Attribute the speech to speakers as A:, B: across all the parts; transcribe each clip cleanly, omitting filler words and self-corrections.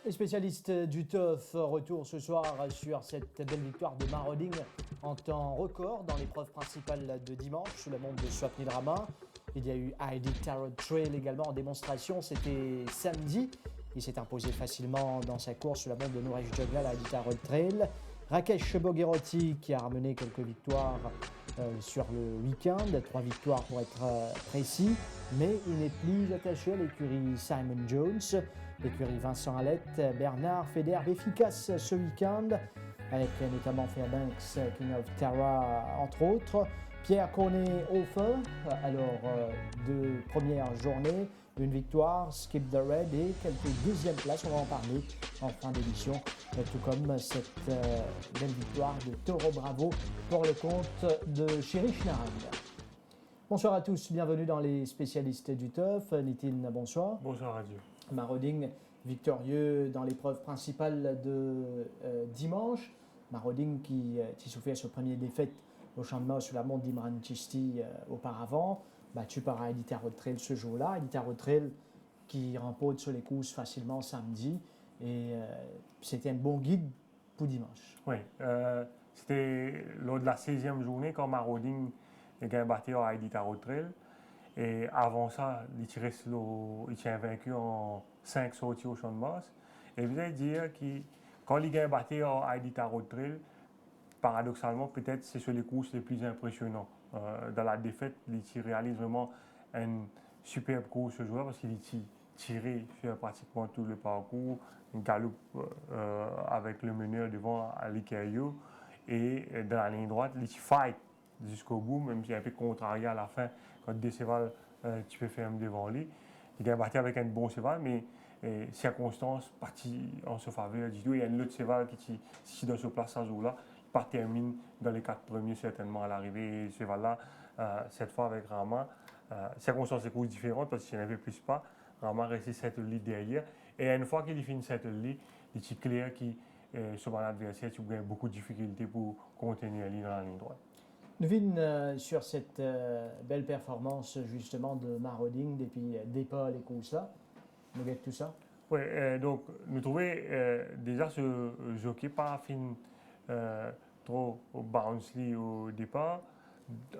A: Les spécialistes du TUF retour ce soir sur cette belle victoire de Marauding en temps record dans l'épreuve principale de dimanche sous la montre de Swapnil Rama. Il y a eu Heidi Tarot Trail également en démonstration, c'était samedi. Il s'est imposé facilement dans sa course sous la montre de Nourish Joglal à Heidi Tarot Trail. Rakesh Boguerotti qui a ramené quelques victoires sur le week-end, 3 victoires pour être précis, mais il n'est plus attaché à l'écurie Simon Jones. L'écurie Vincent Hallett, Bernard Federbe efficace ce week-end, avec notamment Fairbanks, King of Tara, entre autres. Pierre Cornet-Hofer, alors deux premières journées, une victoire, Skip the Red et quelques deuxièmes places, on va en parler en fin d'émission, tout comme cette belle victoire de Toro Bravo pour le compte de Chérish Narang. Bonsoir à tous, bienvenue dans les spécialistes du TUF. Nitin, bonsoir.
B: Bonsoir à Dieu.
A: Marauding victorieux dans l'épreuve principale de dimanche. Marauding qui souffrait sa première défaite au Champ de Mars sous la montre d'Imran Chisti auparavant, battu par Heidi Tarot Trail ce jour-là. Heidi Tarot Trail qui remporte sur les courses facilement samedi et c'était un bon guide pour dimanche.
B: Oui, c'était lors de la 16e journée quand Marauding a battu Heidi Tarot Trail. Et avant ça, il tient vaincu en 5 sorties au Champ de Mars. Et je voulais dire que quand il a battu Heidi Tarot Trail, paradoxalement, peut-être c'est sur les courses les plus impressionnants. Dans la défaite, il réalise vraiment une superbe course ce jour parce qu'il tiré sur pratiquement tout le parcours, une galope avec le meneur devant Ali Caillou et dans la ligne droite, il fight jusqu'au bout, même s'il est un peu contrarié à la fin quand deux chevals tu peux faire devant lui. Il a battu avec un bon cheval, mais circonstances parties en sa faveur du tout. Il y a un autre cheval qui est dans sa place ce jour-là, pas termine dans les 4 premiers certainement à l'arrivée. Ce cheval-là, cette fois avec Rama, circonstances de course différentes parce qu'il n'y en avait plus pas. Rama restait 7 lits derrière. Et une fois qu'il finit 7 lits, il est clair que sur l'adversaire, tu as beaucoup de difficultés pour contenir lui dans la ligne droite.
A: Nuvin, sur cette belle performance justement de Marauding depuis départ les courses-là, nous gagne tout ça.
B: Oui, donc nous trouvons déjà ce jockey pas fin trop bouncy au départ.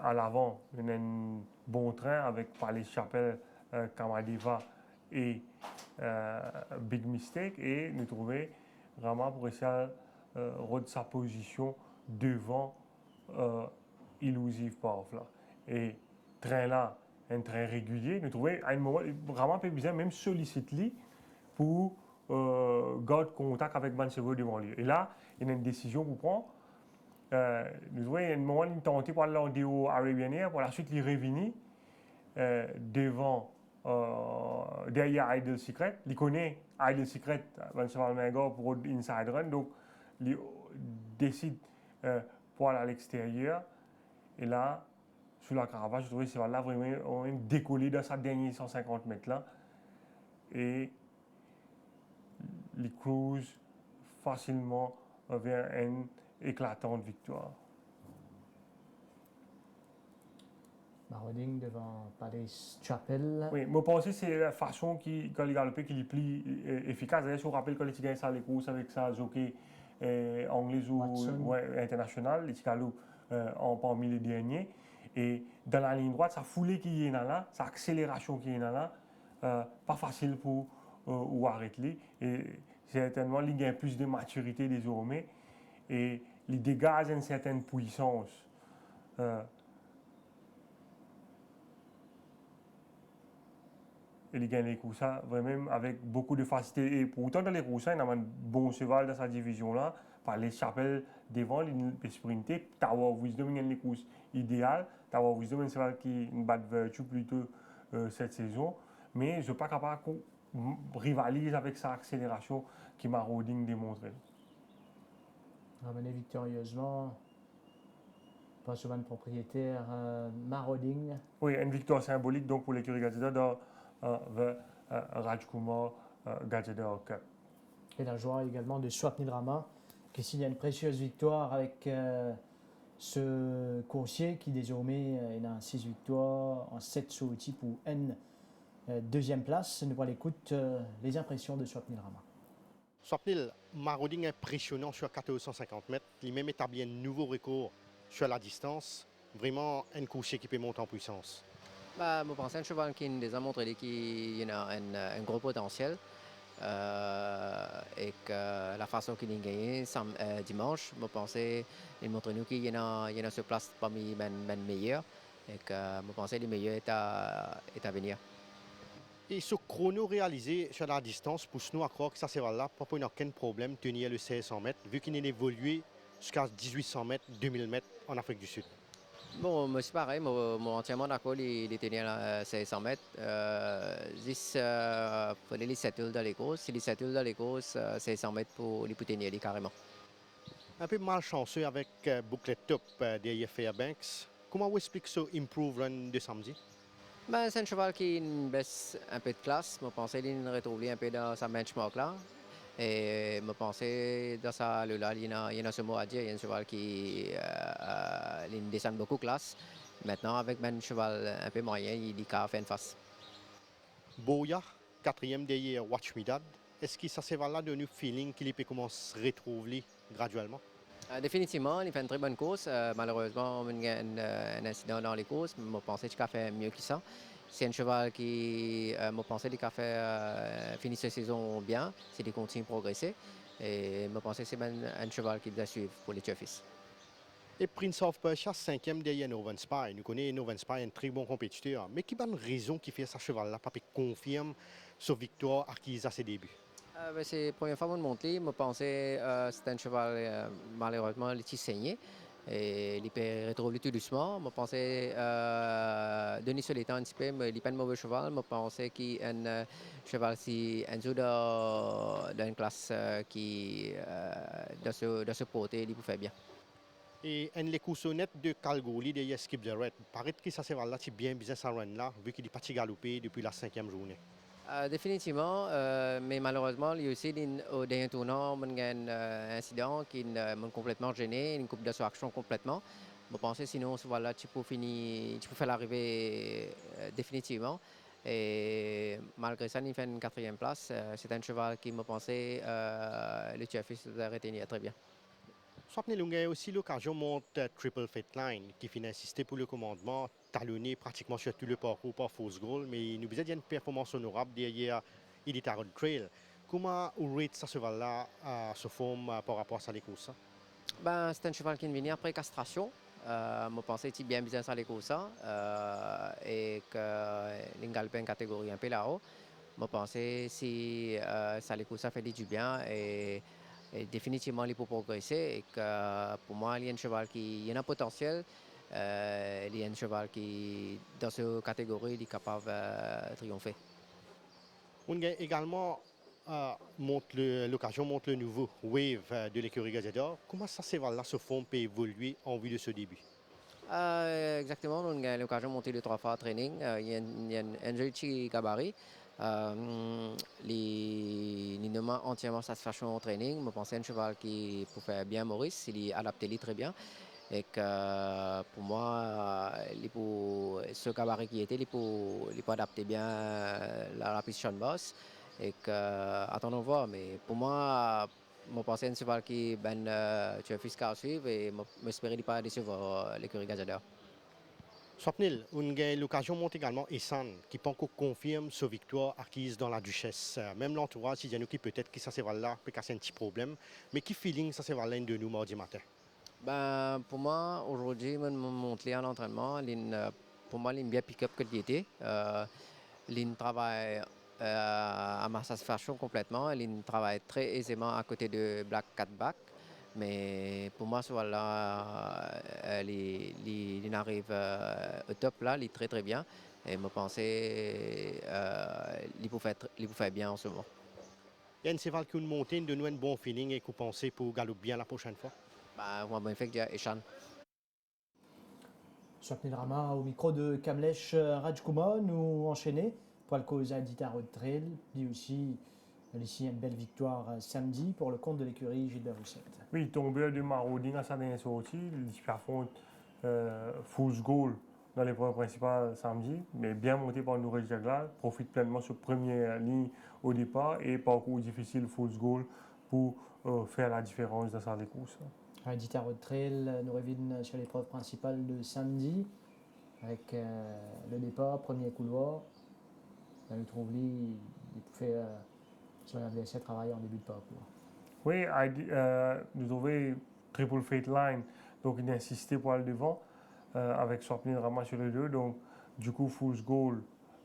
B: À l'avant, il y a un bon train avec Palais Chapelle, Kamadeva et Big Mistake. Et nous trouvons vraiment pour essayer de sa position devant Illusive Power. Et train là, un train régulier, nous trouvons à un moment vraiment pas besoin même solliciter pour garder contact avec Van Sever devant lui. Et là, il y a une décision pour prendre. Nous voyons un moment il tenté pour aller au Arabian Air, pour la suite il est revenu derrière Idle Secret. Il connaît Idle Secret, Van Sever pour Inside Run, donc il décide pour aller à l'extérieur. Et là, sous la caravane, je trouvais que c'est là vraiment décollé dans sa dernière 150 mètres là. Et il cruise facilement vers une éclatante victoire.
A: Marauding devant Palais Chapelle.
B: Oui, je pense que c'est la façon quand il galopait qu'il est plus efficace. D'ailleurs, si on rappelle quand il gagne ça les courses avec sa jockey anglaise ou internationale, il galope parmi les derniers. Et dans la ligne droite, sa foulée qui est là, sa accélération qui est là, pas facile pour ou arrêter. Et certainement, il gagne plus de maturité désormais et il dégage une certaine puissance. Et il gagne les courses vraiment avec beaucoup de facilité. Et pourtant, dans les courses, il y a un bon cheval dans sa division-là. Par les chapelles devant, il peut sprinter. Tower Wisdom, il gagne les courses idéales. Tower Wisdom, c'est un cheval qui bat Virtue plutôt cette saison. Mais je ne suis pas capable de rivaliser avec sa accélération qui m'a Roding démontré.
A: Ramené victorieusement par souvent le propriétaire Marauding.
B: Oui, une victoire symbolique donc pour l'écurie Gazeta dans Rajkumar Gazeta Cup.
A: Et la joie également de Swapnil Rama qui signe une précieuse victoire avec ce coursier qui désormais est dans 6 victoires en 7 sorties pour une deuxième place. Nous voit l'écoute les impressions de Swapnil Rama.
C: Swapnil, Marauding impressionnant sur 1450 mètres. Lui-même établit un nouveau record sur la distance. Vraiment un coursier qui peut monter en puissance.
D: Bah, je pense que un cheval qui nous a montré qu'il a un gros potentiel et que la façon qu'il a gagné dimanche, je pense qu'il montre nous qu'il y a sur place parmi les meilleurs et que je pense que les meilleurs est à venir.
C: Et ce chrono réalisé sur la distance pousse nous à croire que ça c'est là, pas pour aucun problème tenir le 1600 mètres, vu qu'il est évolué jusqu'à 1800 mètres, 2000 mètres en Afrique du Sud.
D: Bon, moi c'est pareil, moi entièrement d'accord, il tenait à 500 mètres. Il fallait les settle dans les courses. Si les settle dans les courses, 500 mètres pour les tenir carrément.
C: Un peu malchanceux avec bouclette top derrière Fairbanks. Comment vous expliquez ce improve run de samedi?
D: Ben, c'est un cheval qui baisse un peu de classe. Je pensais qu'il retrouve un peu dans sa benchmark là. Et je pensais dans ça, là, il y a ce mot à dire. Il y a un cheval qui descend beaucoup de classe. Maintenant, avec un cheval un peu moyen, il a fait une face.
C: Boya, quatrième derrière Watch Me Dad. Est-ce que ça c'est là de nous feeling qu'il peut commencer à retrouver graduellement?
D: Définitivement, il fait une très bonne course. Malheureusement, il y a un incident dans les courses. Je pensais qu'il a fait mieux que ça. C'est un cheval qui, je pensais qu'il a fait finir sa saison bien, s'il continue de progresser. Et je pensais que c'est un cheval qui doit suivre pour les Jeffys.
C: Et Prince of Persia, cinquième derrière Novan Spy. Nous connaissons Novan Spy, un très bon compétiteur. Mais qui a une raison qui fait ce cheval-là, pas confirme sa victoire acquise à ses débuts?
D: C'est la première fois que je monte, je pensais que c'était un cheval, malheureusement, il était saigné. Et il peut retrouver tout doucement. Je pensais donner sur les temps un petit peu, mais il n'est pas un mauvais cheval. Je pensais qu'il est un cheval si un jour dans une classe qui, dans ce porté, il peut faire bien.
C: Et un les coussonnettes de Calgary derrière Skip the Red. Paraît que ça cheval-là, c'est bien business à run là, vu qu'il est parti galoper depuis la 5e journée.
D: Définitivement, mais malheureusement, il y a aussi au dernier tournant, il y a un incident qui m'a complètement gêné, une coupe de son action complètement. Je pensais sinon, voilà, tu peux faire l'arrivée définitivement. Et malgré ça, il fait une 4e place. C'est un cheval qui me pensait le TFI de retenir très bien.
C: Swapnil Lunga a aussi l'occasion de monter Triple Fat Line, qui finit insister pour le commandement, talonné pratiquement sur tout le parcours par Fausse Goal, mais il nous a dit une performance honorable derrière Elite Road Trail. Comment vous rate ce cheval-là se forme par rapport à sa course?
D: Ben, c'est un cheval qui est venu après castration. Je pensais qu'il était bien à l'écosse et qu'il galopait en catégorie un peu là-haut. Je pensais si ça l'écosse fait du bien et définitivement il peut progresser et que pour moi il y a un cheval qui a un potentiel. Il y a un cheval qui dans cette catégorie il est capable de triompher.
C: On a également l'occasion montre le nouveau Wave de l'écurie Gazador. Comment ça cheval-là se forme et évoluer en vue de ce début?
D: Exactement, on a l'occasion de monter 2-3 fois à training. Il y a un joli petit gabarit. Il nous met entièrement satisfaction au training. Je pense que c'est un cheval qui peut faire bien Maurice, il est adapté très bien. Et que pour moi, ce gabarit qui était, il peut adapter bien la position boss. Et que, attendons voir, mais pour moi, je pense que c'est un cheval qui tu as fiscal à suivre et j'espère qu'il pas décevoir l'écurie Gazador.
C: Swapnil, on a l'occasion de monter également Essan, qui peut encore confirme sa victoire acquise dans la Duchesse. Même l'entourage, si qui peut-être que ça cheval-là peut casser un petit problème, mais qui feeling ça cheval-là de nous mardi matin?
D: Ben, pour moi, aujourd'hui, je monte à l'entraînement. Pour moi, il est bien pick-up que l'été. Il travaille à ma satisfaction complètement. Il travaille très aisément à côté de Black Cat Back. Mais pour moi, voilà, il arrive au top là, il est très très bien. Et je pensais qu'il peut faire bien en ce moment.
C: Il y a un cheval qui a une montée, de nous un bon feeling et qu'on pensait pour galoper bien la prochaine fois.
D: Ben, moi, je fais Eshan.
A: Swapnil Rama au micro de Kamlesh Rajkumar, nous enchaîner pour le cause Adita Road Trail, puis aussi ici une belle victoire samedi pour le compte de l'écurie Gilbert Roussette.
B: Oui, tombé de Marauding à sa dernière sortie, il affronte Fool's Goal dans l'épreuve principale samedi, mais bien monté par Nourel Jagla, profite pleinement sur première ligne au départ et parcours difficile Fool's Goal pour faire la différence dans sa course.
A: Heidi Tarot Trail nous revient sur l'épreuve principale de samedi avec le départ, premier couloir. Dans le Trouvli, il pouvait se laisser travailler en début de parcours.
B: Oui, nous avons Triple Fate Line, donc il a insisté pour aller devant avec Swapnil Rama sur les deux. Donc, du coup, Fool's Goal.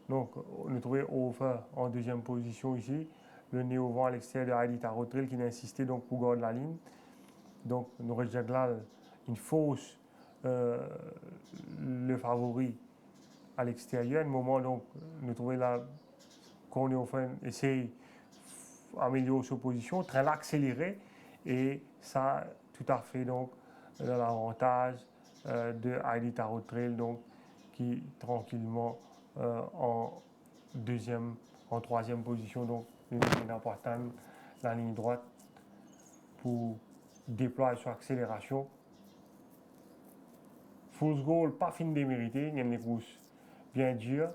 B: Donc, nous trouvons Over en deuxième position ici. Le nez au vent à l'extérieur de Heidi Tarot Trail qui a insisté donc, pour garder la ligne. Donc, Norwich Jaglal, une fausse le favori à l'extérieur. À un moment, donc, nous trouvons là qu'on est au fin, essaye d'améliorer sa position, très accéléré, et ça, tout à fait, donc, l'avantage de Heidi Tarot Trail, donc, qui tranquillement en troisième position, donc, une ligne importante, la ligne droite, pour déployer son accélération. Fool's Goal, pas fin démérité, il y a une course bien dure.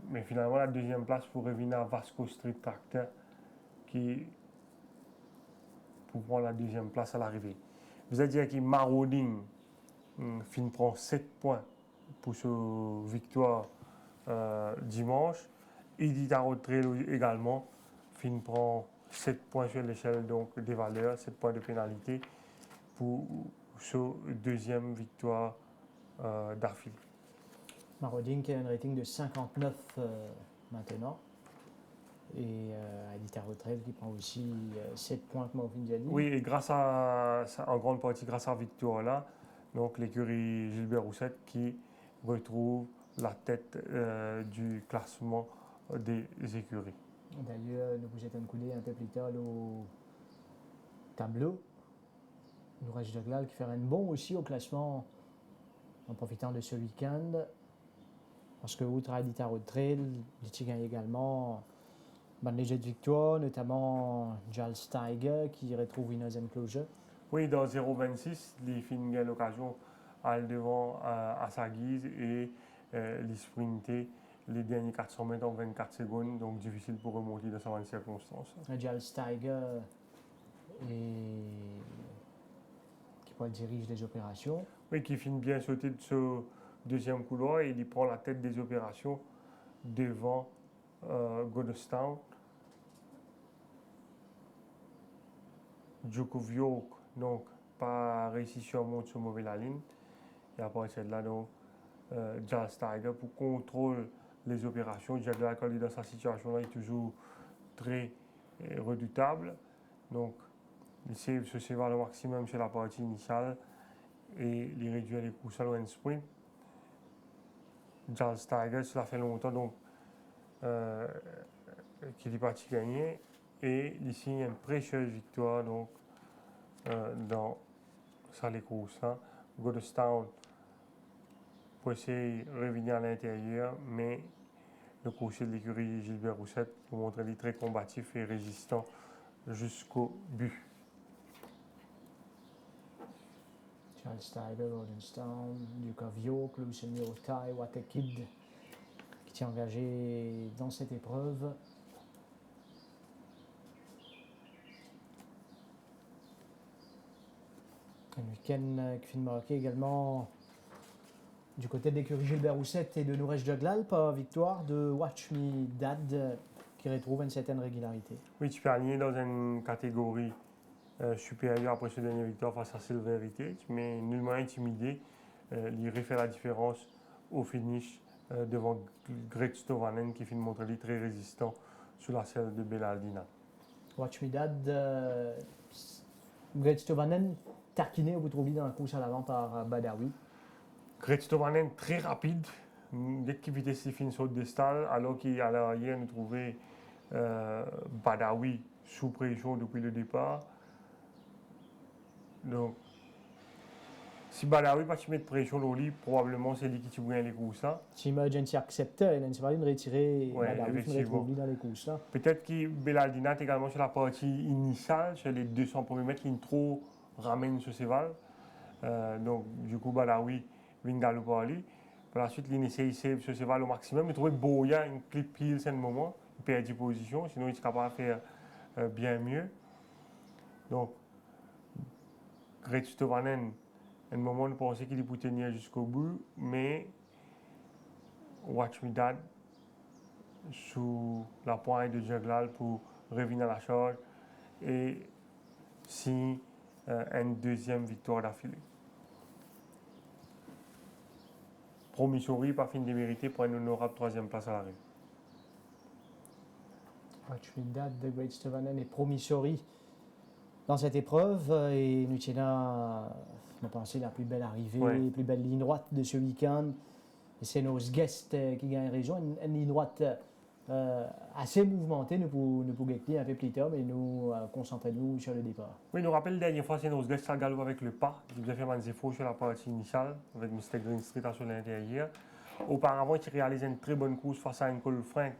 B: Mais finalement, la deuxième place pour revenir à Vasco Street Tractor qui pour prendre la deuxième place à l'arrivée. Vous allez dire que Marauding fin prend 7 points pour sa victoire dimanche. Heidi Tarot Trail également fin prend 7 points sur l'échelle donc des valeurs, 7 points de pénalité pour sa deuxième victoire d'affilée.
A: Marauding qui a un rating de 59 maintenant. Et Heidi Tarot Trail qui prend aussi 7 points comme on vient de dire.
B: Oui, et grâce à, en grande partie grâce à la victoire-là, donc l'écurie Gilbert Roussette qui retrouve la tête du classement des écuries.
A: D'ailleurs, nous vous êtes un coup d'œil un peu plus tard au tableau. Norwich Jaglal qui fait un bon aussi au classement en profitant de ce week-end. Parce que outre Heidi Tarot Trail, il gagne également une légère victoire, notamment Giles Tiger qui retrouve Winners Enclosure.
B: Oui, dans 0,26, les filles ont l'occasion d'aller devant à sa guise et les sprinter les derniers 400 mètres en 24 secondes, donc difficile pour remonter dans certaines circonstances.
A: Giles Tiger qui dirige les opérations.
B: Oui, qui finit bien sauter de ce deuxième couloir et il prend la tête des opérations devant Goodstown. Djokovic, donc, pas réussi sur monter sur mauvaise la ligne. Et après celle-là, donc, Giles Tiger pour contrôler les opérations. Jaguar, quand il est dans sa situation-là, il est toujours très redoutable. Donc, il essaie de se sévère le maximum sur la partie initiale et il réduit les courses à l'eau sprint. Giles Tiger, cela fait longtemps donc, qu'il est parti gagner. Et ici, il y a une précieuse victoire donc, dans les courses. Goodstown pour essayer de revenir à l'intérieur, mais le coursier de l'écurie Gilbert Roussette pour montrer qu'il est très combatif et résistant jusqu'au but.
A: Giles Tiger, Goodstown, Duke of York, Lucien Yotai, Watekid qui est engagé dans cette épreuve. Un week-end qui finit marqué également du côté de l'écurie Gilbert Roussette et de Norwich Jaglal par victoire de Watch Me Dad qui retrouve une certaine régularité.
B: Oui, tu peux aligner dans une catégorie supérieure après cette dernière victoire face à Silver Heritage, mais nullement intimidé. Il refait la différence au finish devant Greg Stovanen qui finit montrer lui très résistant sur la selle de Belaldina.
A: Watch Me Dad, Greg Stovanen taquiné au bout de dans la course à l'avant par Badawi.
B: Greg Stovanen très rapide, dès qu'il vitesse ses fins sur des stalles, alors qu'à l'arrière nous trouvait Badawi sous pression depuis le départ. Donc, si Badawi pas se mettre pression au lit, probablement c'est lui qui gagne les courses.
A: Si Emergency acceptait, il ne s'est pas une retirée Badawi qui retrouve dans les courses.
B: Peut-être que Belaldina est également sur la partie initiale, sur les 200 premiers mètres, qui trop ramène ce cheval. Donc, du coup, Badawi vient galoper à lui. Par la suite, il essaie ce cheval au maximum. Il trouve Boya, une clip pile, c'est un moment. perd 10 positions, sinon il est capable de faire bien mieux. Donc, Greg Stovanen, à un moment, nous pensons qu'il peut tenir jusqu'au bout, mais Watch Me Dad sous la pointe de Jaglal pour revenir à la charge et signe une deuxième victoire d'affilée. Promissory, pas fin de mériter pour une honorable troisième place à l'arrivée.
A: Watchmidad de Great Stovanen et Promissory dans cette épreuve. Et nous tenons, on pensé, la plus belle arrivée,
B: Ouais.
A: la plus belle ligne droite de ce week-end. Et c'est nos guests qui gagnent raison. Une ligne droite assez mouvementée. Nous pouvons gagner un peu plus tard, mais nous concentrons-nous sur le départ.
B: Oui, nous rappelle la dernière fois, c'est nos gars à galop avec le pas. Ils nous a fait des efforts sur la partie initiale avec Mr. Green Street sur l'intérieur. Auparavant, il réalisait une très bonne course face à un Cole Frank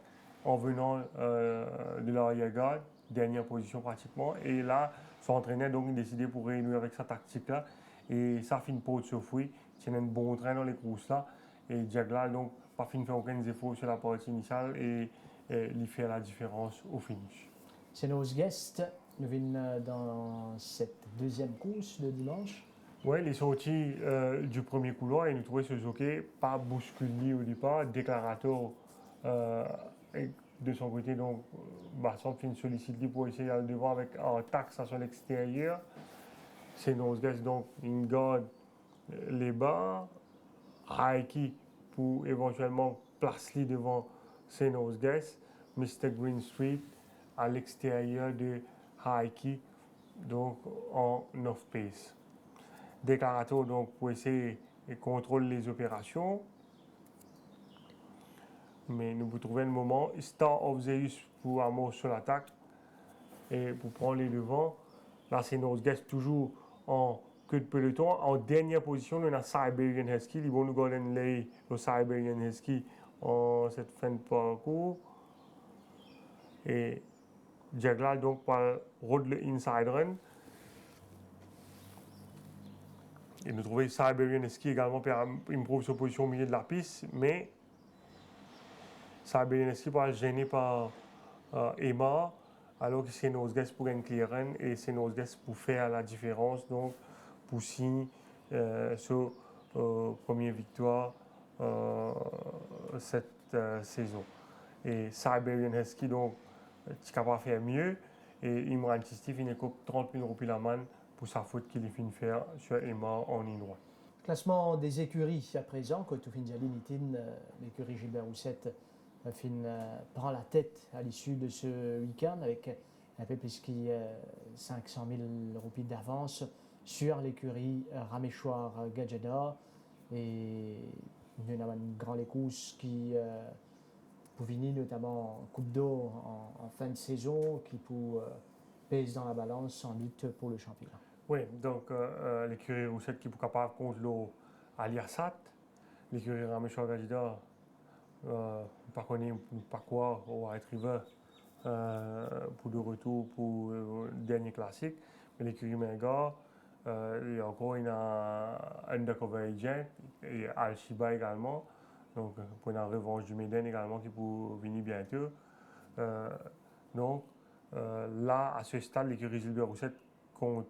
B: en venant de l'arrière-garde, dernière position pratiquement. Et là, son entraîneur donc, a décidé pour renouer avec sa tactique-là. Et ça finit pas de se fouiller. Il a un bon train dans les courses là. Et Jagla, donc, pas fini de faire aucun effort sur la partie initiale et il fait la différence au finish.
A: C'est nos guests. Nous venons dans cette deuxième course de dimanche.
B: Oui, les sorties du premier couloir et nous trouvons ce jockey pas bousculé au départ, déclarateur de son côté, donc Basson finit sollicité pour essayer d'aller devant avec un taxe à son extérieur. C'est nos gars donc une garde les bas, Haiki pour éventuellement placer devant ces nos gars, Mr. Green Street à l'extérieur de Haiki, donc en off-pace. Déclarateur donc pour essayer de contrôler les opérations. Mais nous pouvons trouver un moment, Star of Zeus pour amorcer sur l'attaque et pour prendre les devants. Là, c'est nos gars toujours en queue de peloton. En dernière position, nous avons Siberian Husky. Ils vont nous garder le Siberian Husky en cette fin de parcours. Et Jaglal donc par road le inside run. Et nous trouvons Siberian Husky également pour improve sa position au milieu de la piste, mais Siberian Husky pas gêné par Emma, alors que c'est nos gars pour un clear run et c'est nos gars pour faire la différence, donc pour signer sur première victoire cette saison. Et Siberian Husky donc est capable de faire mieux et Imran Tisti finit avec 30 000 roupies la main pour sa faute qu'il finit de faire sur Emma en ligne droite.
A: Classement des écuries à présent, Kotoufinjali Nitin, l'écurie Gilbert Roussette, prend la tête à l'issue de ce week-end avec un peu plus que 500 000 roupies d'avance sur l'écurie Raméchoir Gadjada. Et il y a une grande course qui pour finir notamment en Coupe d'Or en fin de saison qui pour pèse dans la balance en lutte pour le championnat.
B: Oui, donc l'écurie Roussette qui est capable contre l'Aliasat, l'écurie Raméchoir Gadjada, pas connaît pas quoi au White River pour le retour pour le dernier classique. Mais l'écurie Menga, il y a encore une Undercover Agent et Al-Shiba également. Donc pour une revanche du Méden également qui peut venir bientôt. Donc là, à ce stade, l'écurie Gilbert Roussette compte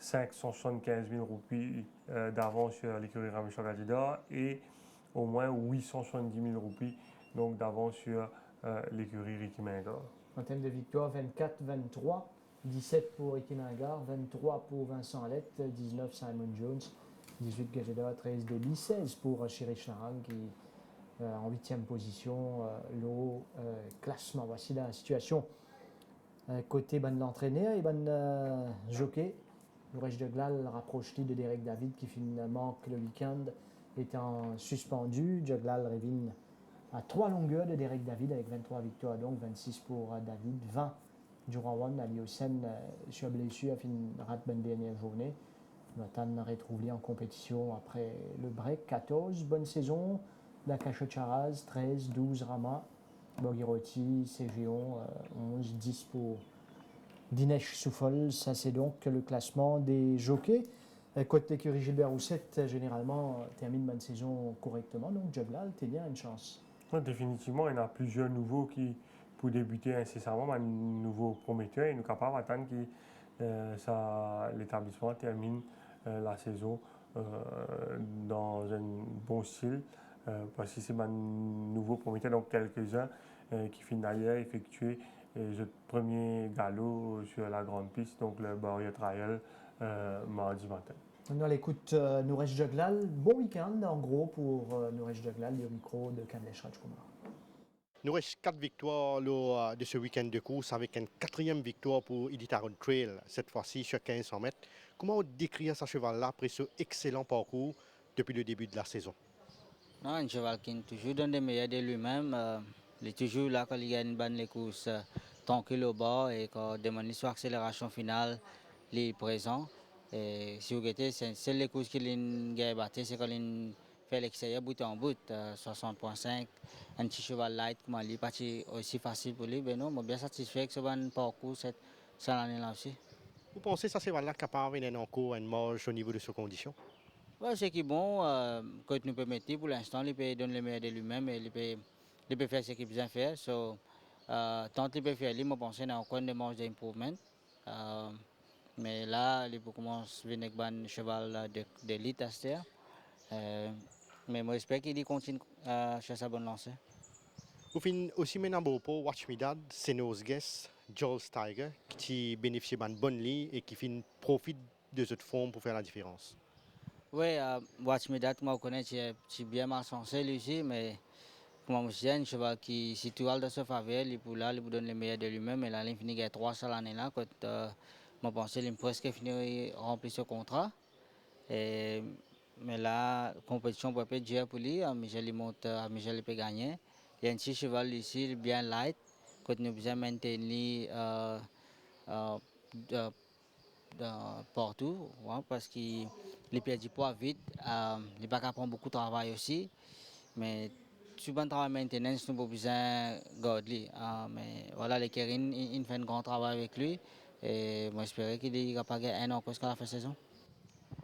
B: 575 000 roupies d'avance sur l'écurie Raméchoir Gadjada et au moins 870 000 roupies donc d'avance sur l'écurie Ricky Mengar.
A: En termes de victoire, 24-23, 17 pour Ricky Mengar, 23 pour Vincent Alette, 19 Simon Jones, 18 Gadjada, 13 Deli, 16 pour Chérich Narang qui en 8e position, le classement. Voici la situation côté ban l'entraîneur et ban jockey. Lourèche de Glal rapproche-t-il de Derek David qui finalement le week-end étant suspendu. Jaglal revient à 3 longueurs de Derek David avec 23 victoires, donc 26 pour David, 20 Jurawan, Ali Hossein sur blessure a fini rate la dernière journée. Nathan retrouve en compétition après le break. 14, bonne saison. Nakacho Charaz, 13, 12 Rama, Bogiroti, Cgéon, 11, 10 pour Dinesh Soufol. Ça c'est donc le classement des jockeys. Côté l'écurie Gilbert Roussette, généralement, termine bonne saison correctement. Donc, Jaglal, t'es bien une chance.
B: Ouais, définitivement, il y en a plusieurs nouveaux qui pour débuter incessamment un nouveau prometteur et nous sommes capables d'attendre que l'établissement termine la saison dans un bon style parce que c'est un nouveau prometteur, donc quelques-uns qui finissent d'ailleurs effectuer le premier galop sur la grande piste, donc le Barrier Trial mardi matin.
A: On l'écoute Nouresh Jaglal. Bon week-end en gros pour Nouresh Jaglal, le micro de Kamlesh Rajkumar.
C: Nous reste 4 victoires lors de ce week-end de course avec une 4e victoire pour Iditarod Trail, cette fois-ci sur 1500 mètres. Comment décrire ce cheval-là après ce excellent parcours depuis le début de la saison?
E: Non, un cheval qui toujours donne des meilleurs de lui-même. Il est toujours là quand il gagne les courses tranquille au bas et quand il demande son accélération finale, il est présent. Et si vous regardez, c'est les courses qu'il a battues, c'est quand il fait l'extérieur bout en bout, 60.5. Un petit cheval light, comme il est parti aussi facile pour lui. Mais non, je suis bien satisfait que ce parcours cette année-là aussi.
C: Vous pensez que ce cheval-là est capable d'avoir encore une marge au niveau de ses conditions?
E: Ouais, c'est qui est bon, quand nous permettons pour l'instant, il peut donner le meilleur de lui-même et il peut faire ce qu'il a besoin de faire. So, tant qu'il peut faire, je pense qu'il y a encore des marges d'improvement. Mais là, il peut commencer à venir avec un cheval d'élite à ce terre. Mais moi, j'espère qu'il continue sur sa bonne lancée.
C: Vous finissez aussi maintenant pour Watch Me Dad, Senos Guest, Joel Tiger, qui bénéficie d'une bonne ligne et qui profite de cette forme pour faire la différence.
E: Oui, Watch Me Dad, moi, je connais, c'est bien mal censé lui aussi, mais comme je dis, un cheval qui, si tu as dans sa faveur, il peut donner le meilleur de lui-même. Et là, il finit avec 3 l'année là, quand je pense qu'il a presque fini de remplir ce contrat. Mais là, la compétition peut être dure pour lui, Michel peut gagner. Il y a un petit cheval ici, bien light, quand nous besoin maintenir partout, ouais, parce qu'il perd du poids vite, il va pas prendre beaucoup de travail aussi, mais sur le travail de maintenance, nous avons besoin de garder. Mais voilà, les Kérine, il fait un grand travail avec lui, et moi j'espère qu'il va pas gagner un an jusqu'à la fin de la saison.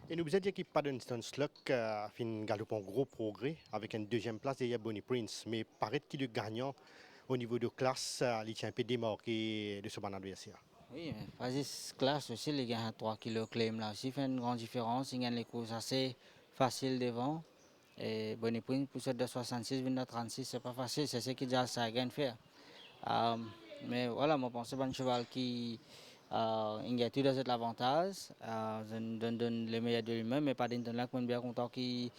C: Et nous vous dit qu'il Paddington Sluck a fait un gros progrès avec une 2e place derrière Bonnie Prince, mais paraît qu'il est gagnant au niveau de classe, il est un peu démarqué de ce bon adversaire.
E: Oui, mais vas-y, classe aussi, il gagne 3 kilos claim là aussi, fait une grande différence, il gagne les courses assez faciles devant. Et Bonnie Prince pour cette de 66, 36, c'est pas facile, c'est ce qu'il a ça gagne faire. Mais voilà, moi je pense que c'est un cheval qui il a tout dans l'avantage, donne le meilleur de lui-même, mais pas d'internet, je suis bien content de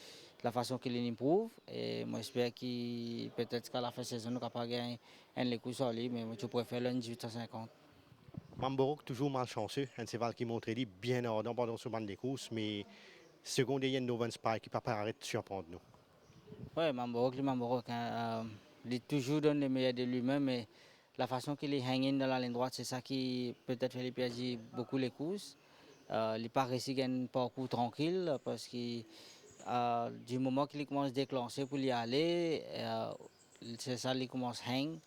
E: la façon qu'il improve. Et moi j'espère qu'il peut-être qu'à la fin de la saison, nous pas gagner un coup sur lui, mais je préfère le 1850.
C: Mamborok toujours malchanceux, un cheval qui montre bien ardent pendant ce banc de courses, mais second derrière Novan Spy qui peut paraître surprendre nous.
E: Oui, Mamborok, il toujours donne le meilleur de lui-même, mais la façon qu'il est hanging dans la ligne droite, c'est ça qui peut-être fait lui perdre beaucoup les courses. Il n'est pas réussi à un parcours tranquille parce que du moment qu'il commence à déclencher pour y aller, c'est ça qu'il commence à hang.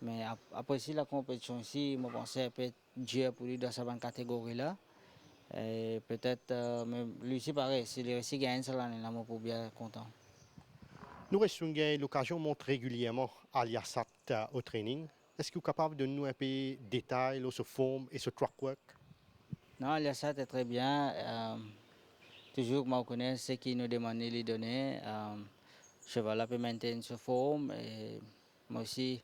E: Mais après la compétition ici, je pense que peut être dur pour lui dans cette catégorie-là. Et peut-être, mais lui aussi pareil, s'il réussit à gagner cette année-là, je suis bien content.
C: Nous restons l'occasion montre régulièrement Aliasat au training. Est-ce que vous êtes capable de nous un peu de détails sur forme et sur track work?
E: Non, Aliasat est très bien. Toujours, moi, je connais ce qu'il nous demande de lui donner. Cheval peut maintenir sa forme. Et moi aussi,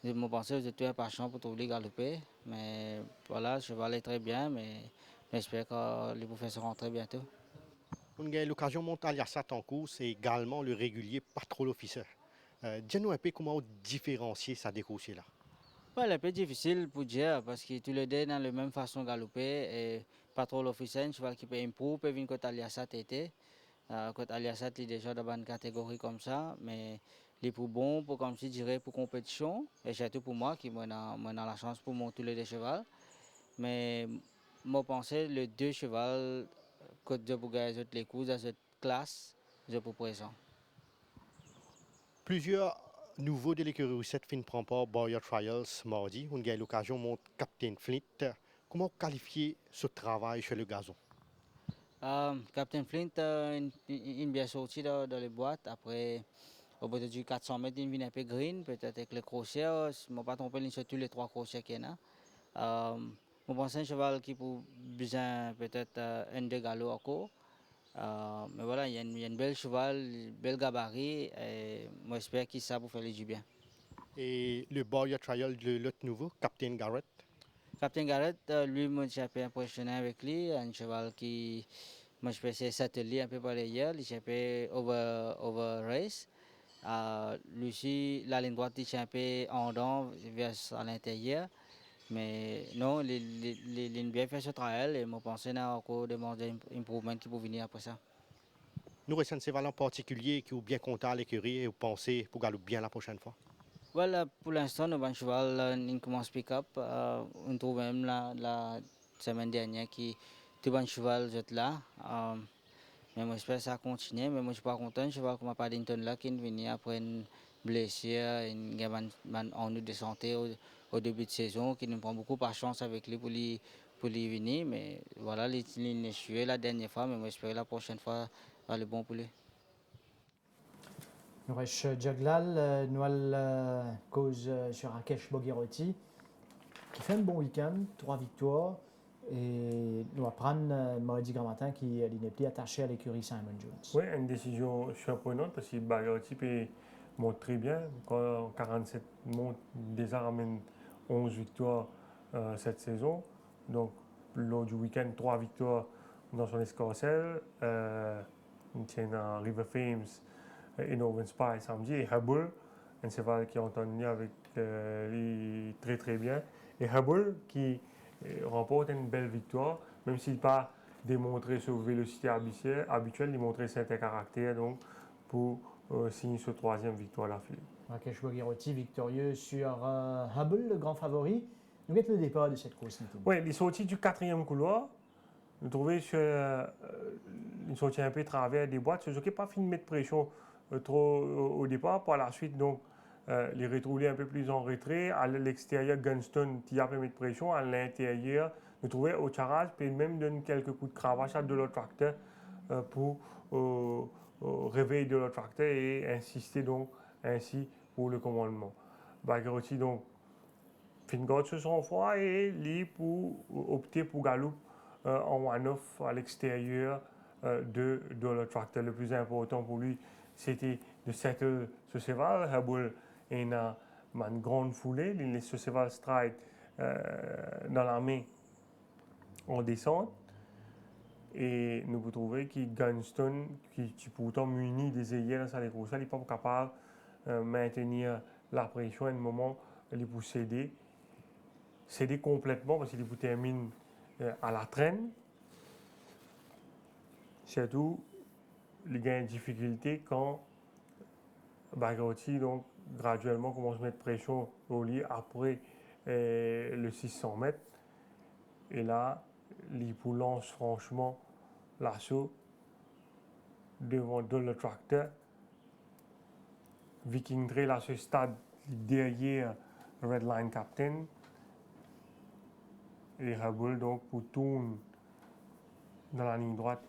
E: je pense que j'étais impatient pour trouver galoper. Mais voilà, le cheval est très bien, mais j'espère qu'il peut faire se rentrer bientôt.
C: On a l'occasion de monter Aliasat en course et également le régulier Patrol Officer. Dis-nous un peu comment différencier ça des coursiers-là.
E: Ouais, c'est un peu difficile pour dire parce que tous les deux dans la même façon de galoper. Et Patrol Officer, un cheval qui peut improve, peut venir quand Aliasat était. Quand Aliasat est déjà dans une catégorie comme ça, mais il est pour bon, pour, comme je dirais, pour compétition, et surtout pour moi qui ai la chance pour monter les deux chevaux. Mais moi, je pense que les deux chevaux, quand je peux gagner les courses dans cette classe, je peux présent.
C: Plusieurs nouveaux de l'écurie Roussette fin prend part Barrier Trials mardi. On a l'occasion de monter Captain Flint. Comment qualifier ce travail sur le gazon?
E: Captain Flint, il est bien sorti dans les boîtes. Après, Au bout de 400 mètres, il vient un peu green, peut-être avec le crochet. Je ne m'ai pas trompé, il sur tous les 3 crochets qu'il y en a. Je pense un cheval qui peut besoin peut-être un de galop encore. Mais voilà, il y a une belle cheval, bel gabarit. Et moi, j'espère qu'il sait pour faire du bien.
C: Et le Barrier Trial de l'autre nouveau, Captain Garrett.
E: Captain Garrett, lui, moi, j'ai un peu impressionné avec lui. Un cheval qui, moi, je peux s'atteler un peu par hier. Il s'est un peu over race. Lui aussi, la ligne droite, il est un peu en dents vers à l'intérieur. Mais non, il a bien fait ce travail et je pense qu'il y a encore des improvements qui peuvent venir après ça.
C: Nous restons ces valeurs particuliers qui sont bien contents à l'écurie et vous pensez pour galoper bien la prochaine fois.
E: Voilà, pour l'instant, le bon cheval, il commence à pick-up. On trouve même la semaine dernière qui tout bon cheval est là. Mais moi, j'espère que ça continue. Mais moi, je suis pas content. Je vois comme Paddington là qui est venu après une blessure, une en de santé au début de saison, qui nous prend beaucoup par chance avec lui pour lui venir. Mais voilà, il est joué la dernière fois. Mais moi, j'espère que la prochaine fois, va le bon pour lui.
A: Noresh Jaglal, Noal cause sur Rakesh Bogirotti, qui fait un bon week-end, 3 victoires. Et nous apprendre mardi grand matin qu'il n'est plus attaché à l'écurie Simon Jones.
B: Oui, une décision surprenante parce que Bagarty monte très bien. Quand 47 monte, déjà ramène 11 victoires cette saison. Donc, lors du week-end, 3 victoires dans son escarcelle. Il tient un River Fames et Northern Spy samedi. Et Hubble, un cheval qui est entendu avec lui très très bien. Et Hubble qui remporte une belle victoire, même s'il pas démontré sa vélocité habituelle, il montrait certains caractères donc, pour signer sa 3e victoire à la file.
A: Rakesh Bogirotti victorieux sur Hubble, le grand favori. Nous mettons le départ de cette course.
B: Oui, il est sorti du 4e couloir. Nous trouvons il sorti un peu travers des boîtes. Ce qui n'a pas fini de mettre pression trop au départ. Par la suite, donc, les retrouvés un peu plus en retrait. À l'extérieur, Gunston qui a fait mettre pression. À l'intérieur, nous trouvons au charage, puis même donner quelques coups de cravache à de l'autre tracteur pour réveiller de l'autre tracteur et insister donc ainsi pour le commandement. Bagaroti donc fin garde sur son foie et lui pour opter pour galop en one-off à l'extérieur de l'autre tracteur. Le plus important pour lui, c'était de settle ce cheval. Hubble est une grande foulée. Il laisse ce cheval stride dans la main en descente. Et nous pouvons trouver que Gunston, qui pourtant muni des œillères dans sa course, il n'est pas capable de maintenir la pression à un moment, il peut céder complètement parce qu'il termine à la traîne. Surtout, il gagne une difficulté quand Bagarty donc graduellement commence à mettre pression au lit après le 600 mètres. Et là, il lance franchement l'assaut devant le tracteur. Viking Trail à ce stade derrière Red Line Captain. Et Hubble donc pour tourner dans la ligne droite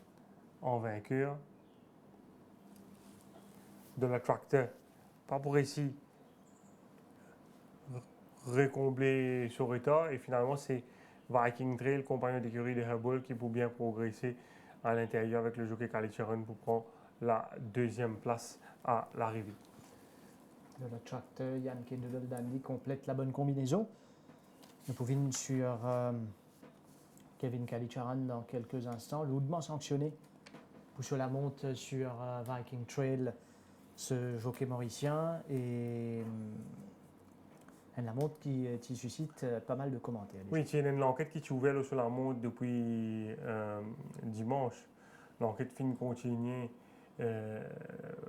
B: en vainqueur. De la tracteur, pas pour ici recombler son retard. Et finalement, c'est Viking Trail, compagnon d'écurie de Hubble, qui peut bien progresser à l'intérieur avec le jockey Kalicharan pour prendre la 2e place à l'arrivée.
A: De la tracteur, Yann Kendall Dandy complète la bonne combinaison. Nous pouvons sur Kevin Kalicharan dans quelques instants, lourdement sanctionné pour sur la monte sur Viking Trail, ce jockey mauricien, et la monte qui suscite pas mal de commentaires.
B: Oui, il y a une enquête qui est ouverte sur la monte depuis dimanche. L'enquête finit continuer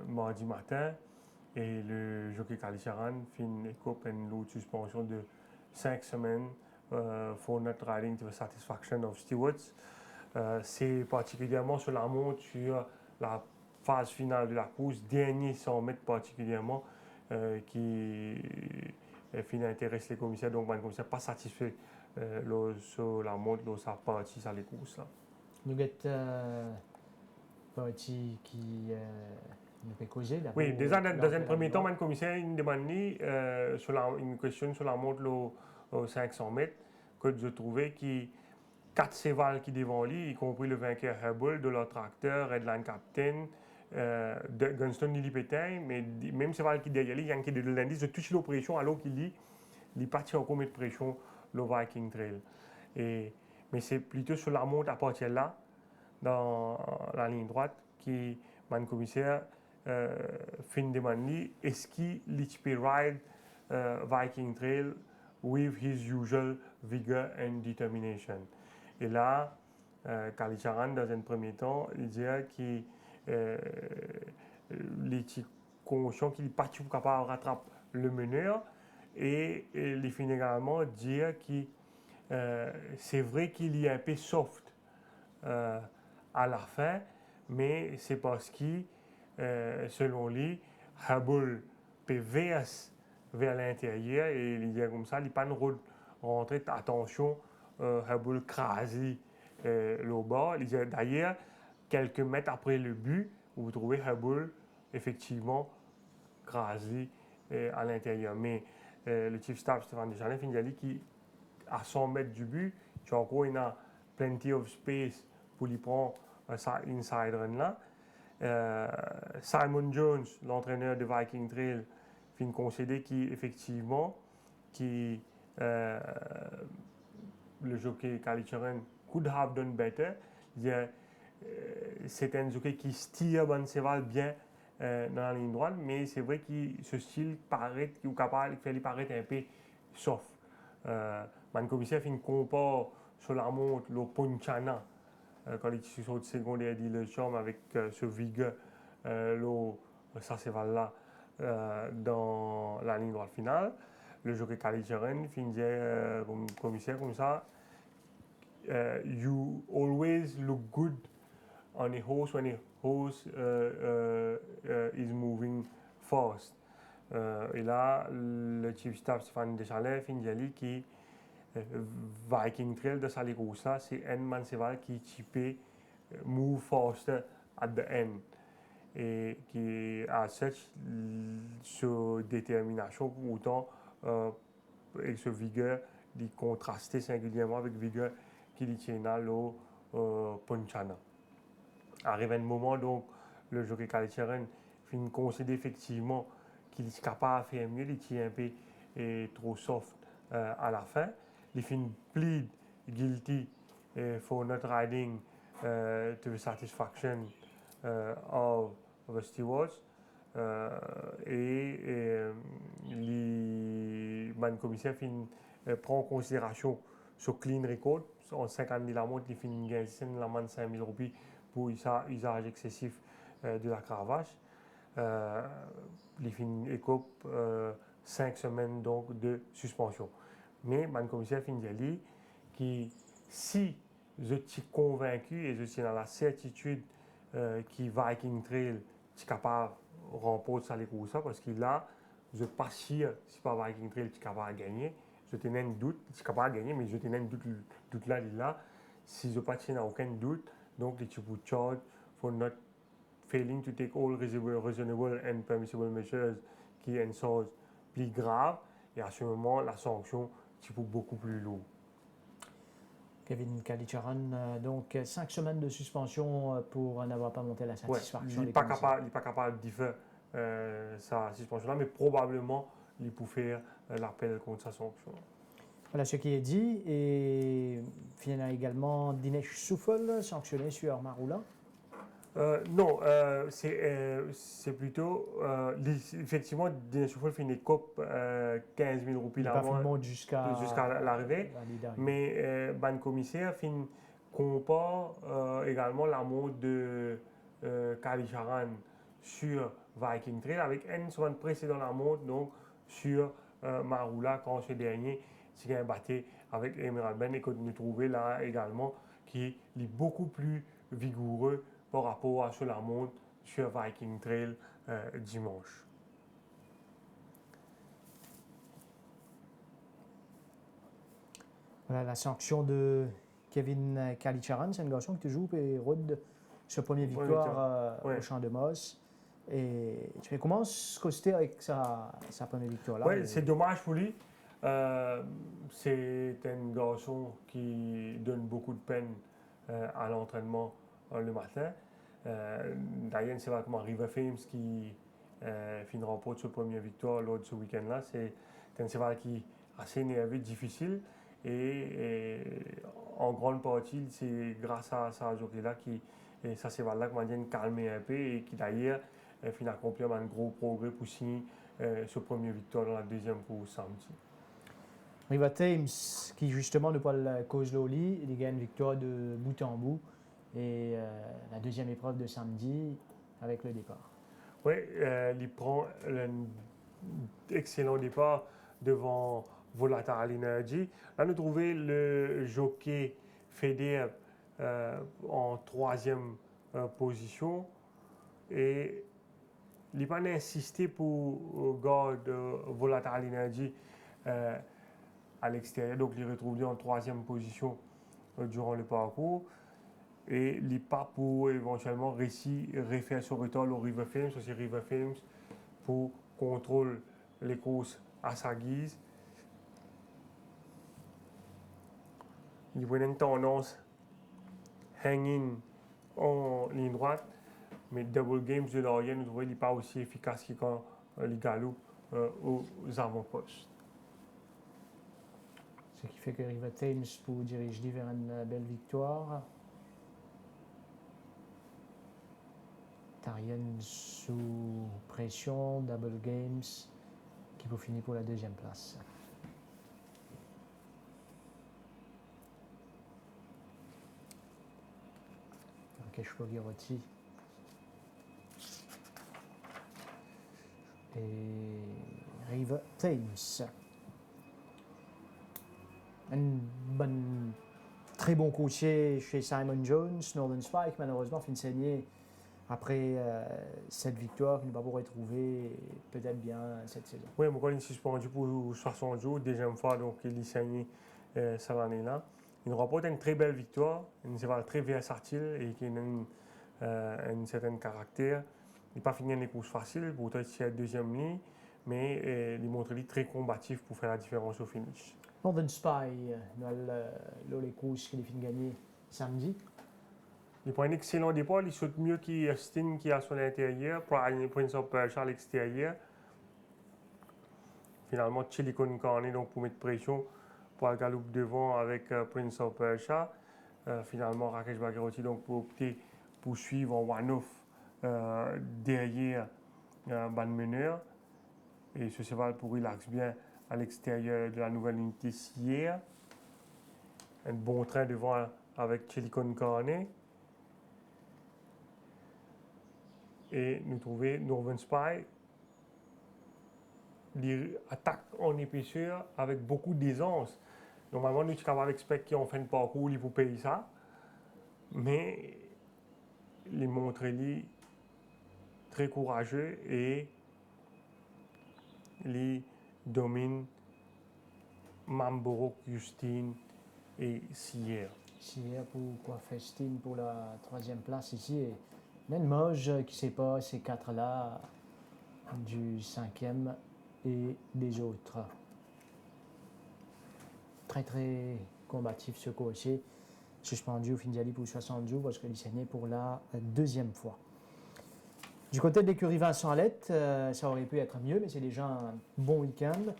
B: mardi matin et le jockey Kalicharan finit écope une lourde suspension de 5 semaines for not riding to the satisfaction of stewards. C'est particulièrement sur la monte sur la phase finale de la course, dernier 100 mètres particulièrement, qui intéresse les commissaires. Donc, les commissaires pas satisfaits sur la monte, sa partie sur les courses. Là.
A: Nous avons partie qui ne peut causer.
B: Oui, déjà dans un premier temps, le commissaire il demandé une question sur la montre aux 500 mètres que je trouvais qui 4 sévales qui devant lui, y compris le vainqueur Hubble, de leur tracteur, Redline Captain, de Gunston Lily Pétain, mais même séval qui derrière lui, il y a un qui de l'indice de toucher l'oppression alors qu'il dit il partit encore mettre pression le Viking Trail. Mais c'est plutôt sur la montre à partir de là, dans la ligne droite, qui le commissaire fait une demande est-ce qu'il peut ride Viking Trail with his usual vigor and determination. Et là, Kalicharan, dans un premier temps, il dit qu'il est conscient qu'il est parti pour capable rattraper le meneur et il finit également dire que c'est vrai qu'il est un peu soft à la fin, mais c'est parce que, selon lui, Hubble peut vers l'intérieur et il dit comme ça, il n'y a pas de rentrer attention, Hubble crasé le bas. D'ailleurs, quelques mètres après le but, vous trouvez Hubble effectivement crasé à l'intérieur. Mais le chief staff Stéphane Deschanel il a dit qu'à 100 mètres du but, tu as encore plenty of space pour lui prendre ça inside run là. Simon Jones, l'entraîneur de Viking Trail, fin concédé qu'effectivement le jockey Kalicharan could have done better. C'est un jockey qui tire bon cheval bien dans la ligne droite, mais c'est vrai que ce style paraît ou capable de paraître un peu soft. Le commissaire fait une compare sur la montre le Ponchana quand il saute secondaire dit le charme avec ce vigueur ça cheval là dans la ligne droite finale. Le jockey Kalicharan finit comme commissaire comme ça. You always look good on a horse when a horse is moving fast. Et là, le chief staff Stéphane Deschanel finit qui Viking Trail de Salikousa, c'est un man cheval qui peut move faster at the end. Et qui a cette détermination pour autant et ce vigueur de contraster singulièrement avec vigueur qui tient là le Ponchana. Arrive un moment donc le jockey Kalicharan finit considérer effectivement qu'il est capable de faire mieux, il tient un peu trop soft à la fin. Il finit plead guilty for not riding to the satisfaction of the stewards. Le commissaire prend en considération ce clean record. En 50 000 montres, il finit gagner 5 000 roupies pour usage excessif de la cravache. Il finit écope 5 semaines donc, de suspension. Mais le commissaire finit dit que si je suis convaincu et je suis dans la certitude que Viking Trail est capable de remporter ça les courses, parce que là, je ne suis pas sûr si pas Viking Trail est capable de gagner. Je tenais un doute, je suis capable de gagner, mais je tenais un doute là. Si je ne n'ai aucun doute, donc je peux charge for not failing to take all reasonable and permissible measures qui est une chose plus grave. Et à ce moment, la sanction est beaucoup plus lourde.
A: Kevin Kalicharan, donc 5 semaines de suspension pour n'avoir pas monté la satisfaction.
B: Il n'est pas capable de faire sa suspension-là, mais probablement il peut faire l'appel contre sa sanction.
A: Voilà ce qui est dit. Et finalement également Dinesh Souffle, sanctionné sur Maroula.
B: Non, c'est plutôt. Effectivement, Dinesh Souffle fait une écope 15 000 roupies
A: avant jusqu'à
B: l'arrivée. Mais le commissaire compare également la montre de Kalicharan sur Viking Trail avec une semaine précédente la montre donc sur Maroula quand ce dernier s'est battu avec Emerald Ben et que nous trouvons là également qui est beaucoup plus vigoureux par rapport à sur la montre sur Viking Trail dimanche.
A: Voilà la sanction de Kevin Kalicharan, c'est un garçon qui joue et roule ce premier victoire au Champ de Moss. Et comment se coster avec sa première victoire là?
B: Ouais, c'est dommage pour lui. C'est un garçon qui donne beaucoup de peine à l'entraînement le matin. D'ailleurs, c'est vraiment River Fames qui finit remporte sa première victoire lors de ce week-end-là. C'est un cheval qui est assez nerveux, difficile. Et en grande partie, c'est grâce à ce jockey-là et ça cheval-là qui m'a calmé un peu et qui d'ailleurs finit accomplir un gros progrès pour signer sa première victoire dans la deuxième pour samedi.
A: River Thames, qui justement ne pas la cause Loli, il gagne une victoire de bout en bout. Et la deuxième épreuve de samedi avec le départ.
B: Oui, il prend un excellent départ devant Volatile Energy. Là, nous trouvons le jockey Feder en troisième position. Et il n'a pas insisté pour garder Volatile Energy à l'extérieur. Donc, il retrouve en troisième position durant le parcours. Et il n'est pas pour éventuellement refaire son retour au River Fames. C'est River Fames pour contrôler les courses à sa guise. Il voit une tendance hanging en ligne droite, mais Double Games de l'arrière, nous trouvons qu'il n'est pas aussi efficace que quand il galope aux avant-postes.
A: Ce qui fait que River Thames pour diriger vers une belle victoire. Tarienne sous pression, Double Games qui vous finir pour la deuxième place. Keshpo Giroti et River Thames. Très bon coaché chez Simon Jones, Northern Spike, malheureusement, fin de saigner après cette victoire qu'il ne va pas retrouver peut-être bien cette saison.
B: Oui, mais quand il est suspendu pour 60 jours, deuxième fois, donc il est saigné cette année-là. Il remporte une très belle victoire, une cheval très versatile et qui a un certain caractère. Il n'a pas fini les courses faciles, pourtant il est à la deuxième ligne, mais il montre très combatif pour faire la différence au finish.
A: Northern Spy, les courses qu'il a fini de gagner samedi.
B: Il prend un excellent départ, il saute mieux qu'Austin qui est à son intérieur, Prince of Persia à l'extérieur. Finalement, Chili Con Carne donc pour mettre pression pour la galope devant avec Prince of Persia. Finalement, Rakesh Bhagirothi donc pour opter pour suivre en one-off derrière Ban Meneur. Et ce cheval pour relax bien à l'extérieur de la nouvelle unité Sierre. Un bon train devant avec Chili Con Carne. Et nous trouvons Northern Spy, il attaque en épaisseur avec beaucoup d'aisance. Normalement, nous sommes capables d'expecter qu'en fin de parcours, il vous paye ça. Mais il montre très courageux et il domine Mamborok, Justine et Sierre.
A: Sierre pour Festine pour la troisième place ici. Et même Moge qui ne sait pas ces quatre-là du cinquième et des autres. Très très combatif ce coaché. Suspendu au Findiali pour 60 jours parce qu'il est saigné pour la deuxième fois. Du côté de l'écurie Vincent Alette, ça aurait pu être mieux, mais c'est déjà un bon week-end.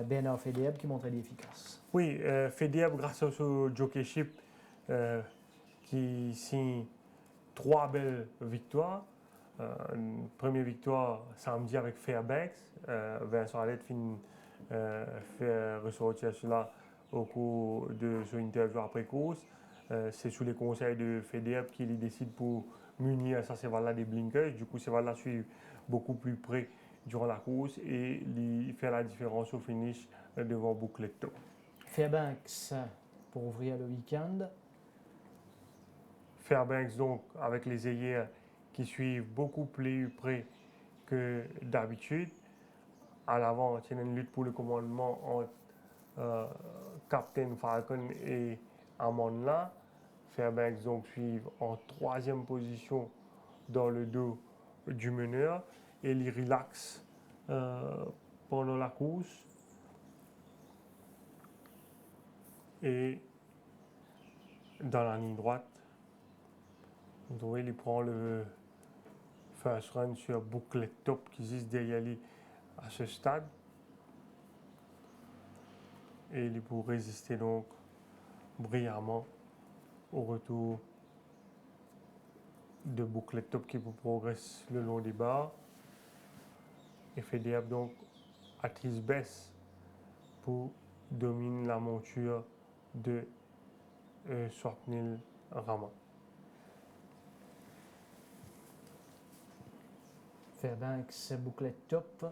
A: Bernard Fedeb qui montrait efficace.
B: Oui, Fedeb grâce à ce jockeyship qui signe 3 belles victoires. Une première victoire samedi avec Fairbanks. Vincent Alette fait ressortir cela au cours de son interview après course. C'est sous les conseils de Fedeb qu'il décide pour munir sa cheval-là des blinkers. Du coup, cheval-là suit beaucoup plus près durant la course et il fait la différence au finish devant Boucletto.
A: Fairbanks pour ouvrir le week-end.
B: Fairbanks donc avec les œillères qui suivent beaucoup plus près que d'habitude. À l'avant, il y a une lutte pour le commandement entre Captain Falcon et Amonla. Fairbanks donc suivent en troisième position dans le dos du meneur et il relaxe pendant la course. Et dans la ligne droite, vous voyez, il prend le first run sur bouclet top qui existe derrière lui à ce stade. Et il peut résister donc brillamment au retour de bouclet top qui progresse le long des barres. Et Fedeb donc attise baisse pour dominer la monture de Swapnil Rama.
A: Fairbanks bouclet top.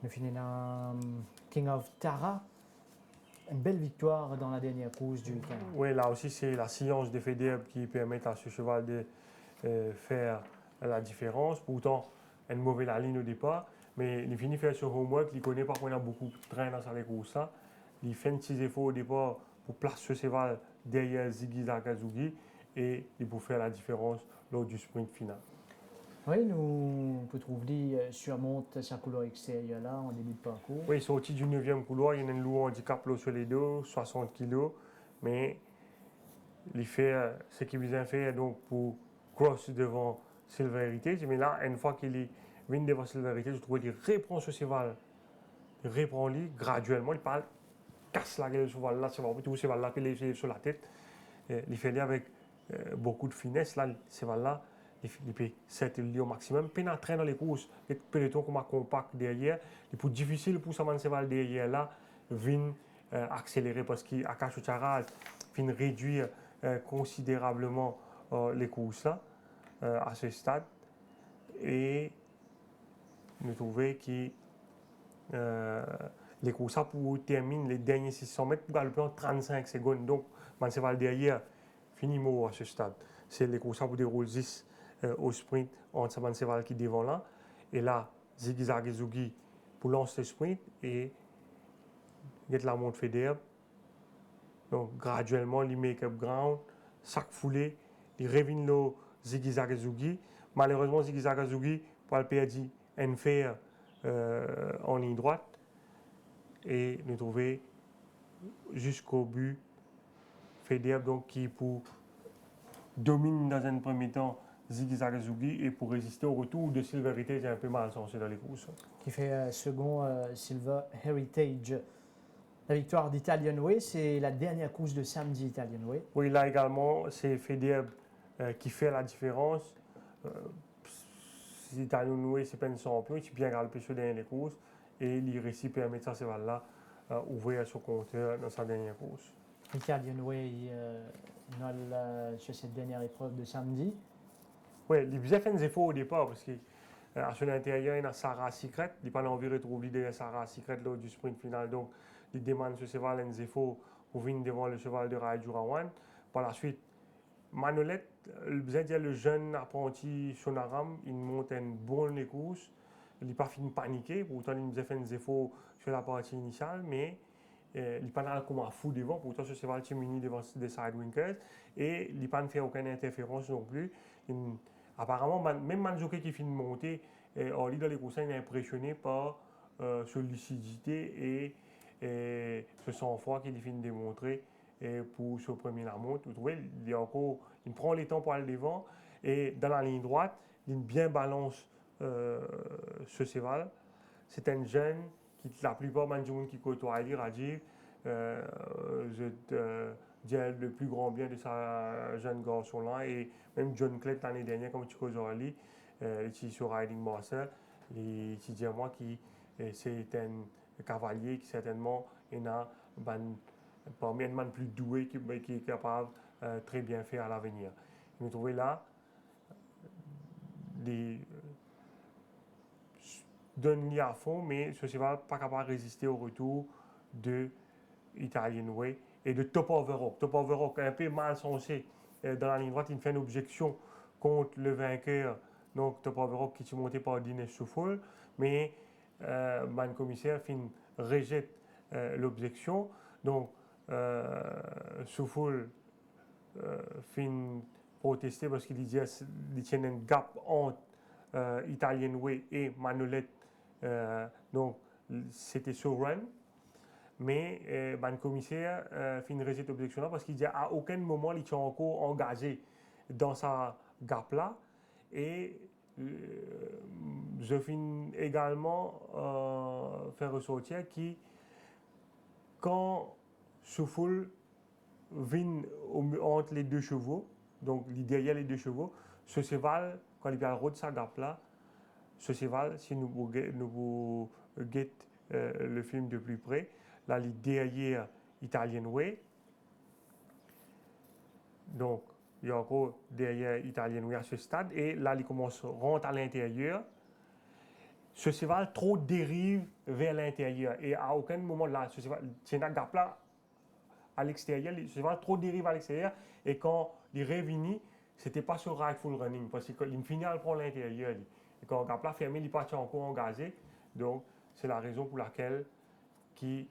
A: Nous finissons dans King of Tara. Une belle victoire dans la dernière course du week-end.
B: Oui, là aussi, c'est la science de Fedeb qui permet à ce cheval de faire la différence. Pourtant, une mauvaise ligne au départ, mais il finit faire son homework. Il connaît pas qu'on a beaucoup de train dans sa course. Il fait un petit effort au départ pour placer ce cheval derrière Ziggy Zagatsugi et il peut faire la différence lors du sprint final.
A: Oui, nous, on peut trouver surmonte sa couleur extérieure là en début de parcours.
B: Oui, sorti du 9e couloir, il y a un lourd handicap là, sur les dos, 60 kg, mais il fait ce qu'il vient faire donc pour cross devant Silver Heritage. Mais là, une fois qu'il vient devant Silver Heritage, je trouve qu'il reprend ce cheval, il reprend lui graduellement, il parle, casse la gueule de ce cheval là, tout ce cheval là, puis il est sur la tête. Il fait avec beaucoup de finesse là, ce cheval là. Il peut s'éteindre au maximum, pénétrer dans les courses, les pelotons comme compact derrière, il est difficile pour ce cheval derrière là, vient accélérer parce qu'Akash Charal vient réduire considérablement les courses là, à ce stade. Et nous trouvons que les courses là pour terminer les derniers 600 mètres pour galoper en 35 secondes. Donc, le cheval derrière finit mort à ce stade. C'est les courses là pour dérouler 10 au sprint entre Saban Seval qui est devant là. Et là, Ziggy Zagatsugi pour lancer le sprint et get la montre Fedeb. Donc, graduellement, il make up ground, sac foulé, il revient le Ziggy Zagatsugi. Malheureusement, Ziggy Zagatsugi, pour le perdre, un fer en ligne droite. Et nous trouvons jusqu'au but Fedeb donc qui pour domine dans un premier temps Ziggy Zagatsugi et pour résister au retour de Silver Heritage, c'est un peu mal sensé dans les courses.
A: Qui fait second Silver Heritage. La victoire d'Italian Way, c'est la dernière course de samedi Italian Way.
B: Oui, là également, c'est Fedeb qui fait la différence. Italian Way, c'est pas un champion, il est bien galopé sur les courses et il réussit à permettre à ce cheval-là ouvrir son compteur dans sa dernière course.
A: Italian Way sur cette dernière épreuve de samedi.
B: Oui, il faisait faire des efforts au départ parce qu'à son intérieur, il y a Sarah Secret. Il n'a pas envie de retrouver l'idée de Sarah Secret lors du sprint final. Donc, il demande ce cheval des efforts pour venir devant le cheval de Raju Rawan. Par la suite, Manolette, le jeune apprenti Sonaram, il monte une bonne course. Il n'a pas fini de paniquer. Pourtant, il faisait faire des efforts sur la partie initiale, mais il n'est pas là comme un fou devant. Pourtant, ce cheval est muni devant des sidewinkers et il n'a pas fait aucune interférence non plus. Apparemment, même Manjoke qui finit de monter, dans les courses, il est impressionné par sa lucidité et ce sang-froid qu'il finit de démontrer pour ce premier la montre. Vous trouvez, il prend les temps pour aller devant et dans la ligne droite, il bien balance ce cheval. C'est un jeune qui, la plupart des gens qui côtoient Rajiv, je dis le plus grand bien de sa jeune garçon-là et même John Clett l'année dernière, comme tu connais aujourd'hui, il est sur Riding Master, il dit à moi que c'est un cavalier qui certainement est parmi les gens plus doués qui est capable de très bien faire à l'avenir. Nous trouvons là des donne-lui à fond, mais ce cheval n'est pas capable de résister au retour de Italian Way et de Top Overrock. Top Overrock un peu mal sensé dans la ligne droite, il fait une objection contre le vainqueur, donc Top Overrock qui est monté par Dinesh Soufoul, mais le commissaire rejette l'objection. Donc Soufoul fin protester parce qu'il disait qu'il y a un gap entre Italien Way et Manolette. Donc, c'était souverain. Mais le commissaire fin rejet objection parce qu'il dit à aucun moment il est encore engagé dans sa gap-là. Et je finis également faire ressortir qui, quand Souffle vient entre les deux chevaux, donc derrière les deux chevaux, ce cheval, quand il vient de sa gap-là, ce cheval, si nous guettons le film de plus près, là, il est derrière Italian Way. Donc, il y a encore derrière Italian Way à ce stade. Et là, il commence à rentrer à l'intérieur. Ce cheval trop dérive vers l'intérieur. Et à aucun moment, là, ce cheval, c'est un gap là à l'extérieur. Ce cheval trop dérive à l'extérieur. Et quand il revient, ce n'était pas sur rightful running. Parce qu'il finit à le prendre à l'intérieur. Et quand le gap là fermé, il part encore engagé. Donc, c'est la raison pour laquelle je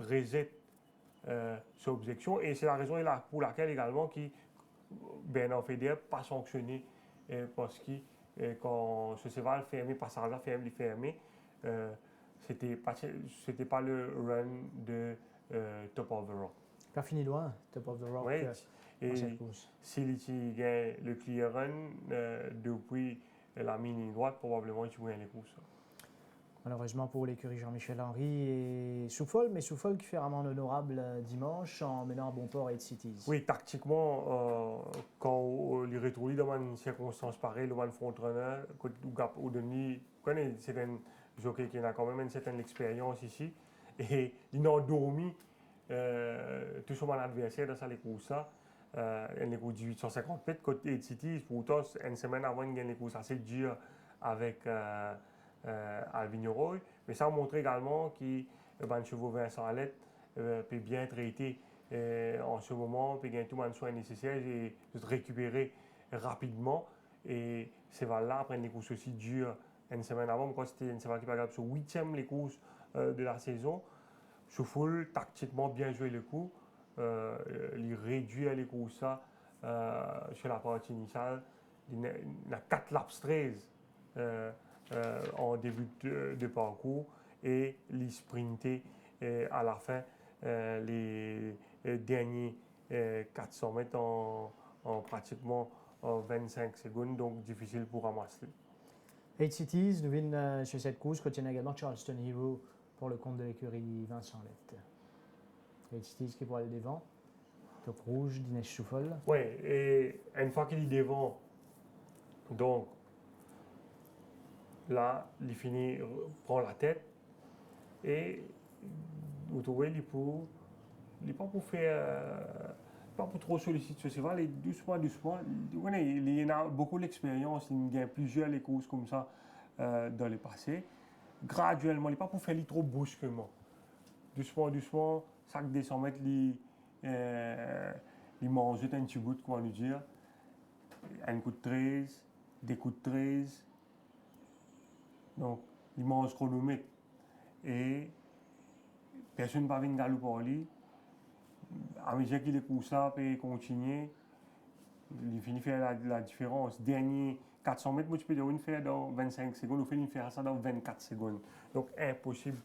B: reset cette objection. Et c'est la raison pour laquelle également Bernard Feder n'a pas sanctionné parce que quand ce cheval fermé, passage là fermé, c'était pas le run de Top of the Rock.
A: Pas fini loin, Top of the Rock.
B: Oui, et
A: dans cette course.
B: s'il gagne le clear run depuis la mini droite, probablement il gagne les courses.
A: Malheureusement pour l'écurie Jean-Michel Henry et Souffol, mais Souffol qui fait vraiment honorable dimanche en menant à bon port 8 Cities.
B: Oui, tactiquement, quand il retrouve dans une circonstance pareille, le frontrunner, au Denis, c'est un jockey qui a quand même une certaine expérience ici, et il a dormi tout son adversaire dans sa course. Il a couru 1850 mètres côté 8 Cities, pourtant une semaine avant il a une course assez dure avec Alvin Roy, mais ça a montré également que le chevaux Vincent Alette peut bien traiter en ce moment, peut gagner tout le soin nécessaire et de récupérer rapidement. Et ces là après les courses aussi dures une semaine avant, quand c'était une semaine qui va sur 8e les courses de la saison. Souffle, tactiquement bien joué le coup, il réduit les courses sur la partie initiale. Il a 4 laps 13. En début de parcours et les sprinter à la fin les derniers 400 mètres en pratiquement 25 secondes, donc difficile pour ramasser.
A: 8 Cities nous viennent sur cette course, retient également Charleston Hero pour le compte de l'écurie Vincent Lett. 8 Cities qui est pour aller devant, top rouge, Dinesh Souffol.
B: Oui, et une fois qu'il est devant, donc là, il finit, prend la tête et vous trouvez, il n'est pas pour faire, pas pour trop solliciter ce cheval, et doucement, il a beaucoup d'expérience, il gagne plusieurs les courses comme ça dans le passé. Graduellement, il n'est pas pour faire trop brusquement. Doucement, chaque 200 mètres, il mange un petit bout, comment nous dire, un coup de 13, des coups de 13. Donc, il mange chronomètre et personne ne va venir dans le parler. À mesure qu'il écoute ça, il continue. Il finit de faire la différence. Dernier 400 mètres, moi, tu peux le faire dans 25 secondes, ou finir de faire ça dans 24 secondes. Donc, impossible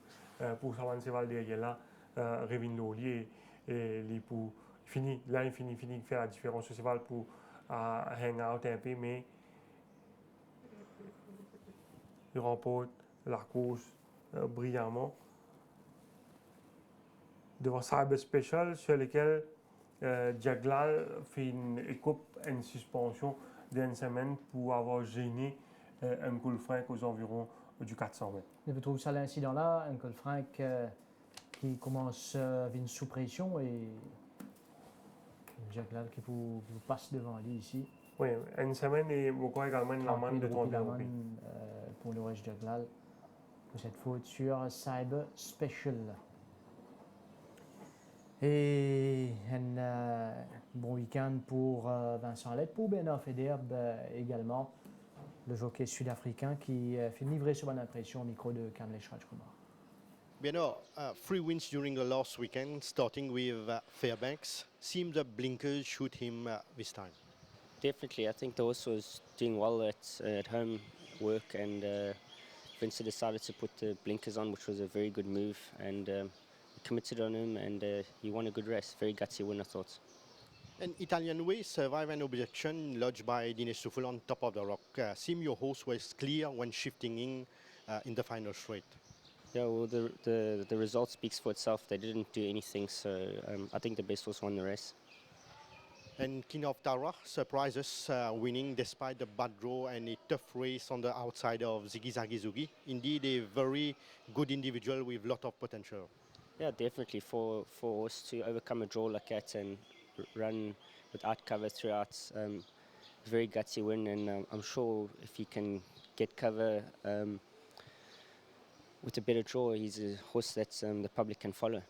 B: pour Savan Seval derrière là, revenir l'olier. Et il finit de faire la différence. Ce cheval pour hang out un peu, mais il remporte la course brillamment devant Cyber Special, sur lequel Jaglal fait une suspension d'une semaine pour avoir gêné Uncle Frank aux environs du 400 mètres.
A: Et vous trouvez ça l'incident-là, Uncle Frank qui commence à venir sous pression et Jaglal qui vous passe devant lui ici.
B: Oui, une semaine et beaucoup également la main de ton
A: pour l'Orange Jaglal pour cette faute sur Cyber Special. Et un bon week-end pour Vincent Lett, pour Bernard Federbe également, le jockey sud-africain qui fait livrer sur bonne impression au micro de Kamlesh Rajkumar.
C: Beno, 3 wins during the last weekend, starting with Fairbanks. Seems the blinkers shoot him this time.
F: Definitely, I think the horse was doing well at home work, and Vincent decided to put the blinkers on, which was a very good move, and committed on him, and he won a good race. Very gutsy win, I thought.
C: An Italian Way survived an objection lodged by Dinesh Suful on top of the rock. Seems your horse was clear when shifting in the final straight.
F: Yeah, well, the result speaks for itself. They didn't do anything, so I think the best horse won the race.
C: And King of Tara surprised us, winning despite the bad draw and a tough race on the outside of Ziggy Zaggy Zugi. Indeed, a very good individual with lot of potential.
F: Yeah, definitely. For a horse to overcome a draw like that and run without cover throughout, very gutsy win, and I'm sure if he can get cover with a better draw, he's a horse that the public can follow.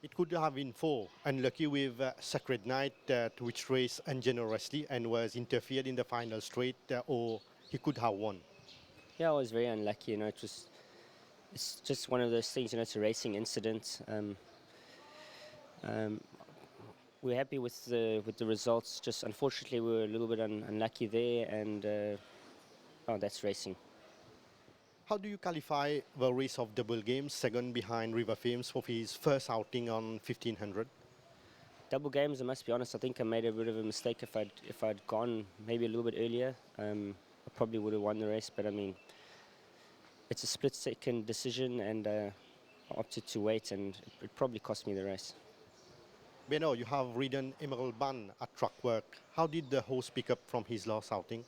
C: It could have been 4. Unlucky with Sacred Night, which raced ungenerously and was interfered in the final straight, or he could have won.
F: Yeah, I was very unlucky. It's just one of those things. It's a racing incident. We're happy with the results. Just unfortunately, we were a little bit unlucky there, and that's racing.
C: How do you qualify the race of Double Games, second behind River Fames for his first outing on 1500?
F: Double Games, I must be honest, I think I made a bit of a mistake. If I'd gone maybe a little bit earlier, I probably would have won the race. But I mean, it's a split-second decision, and I opted to wait, and it probably cost me the race.
C: Beno, you have ridden Emerald Ban at track work. How did the horse pick up from his last outing?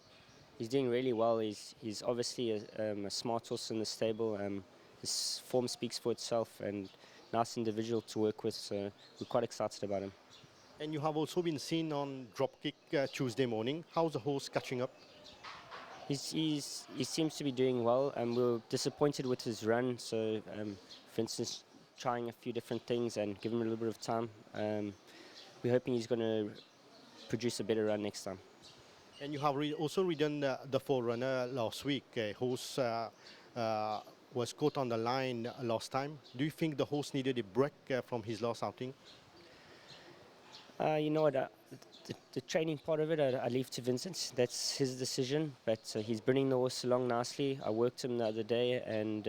F: He's doing really well. He's obviously a smart horse in the stable. His form speaks for itself, and nice individual to work with. So we're quite excited about him.
C: And you have also been seen on Dropkick Tuesday morning. How's the horse catching up?
F: He seems to be doing well. We were disappointed with his run. So for instance, trying a few different things and give him a little bit of time. We're hoping he's going to produce a better run next time.
C: And you have also ridden the Forerunner last week. A horse was caught on the line last time. Do you think the horse needed a break from his last outing?
F: You know what? The training part of it, I leave to Vincent. That's his decision. But he's bringing the horse along nicely. I worked him the other day, and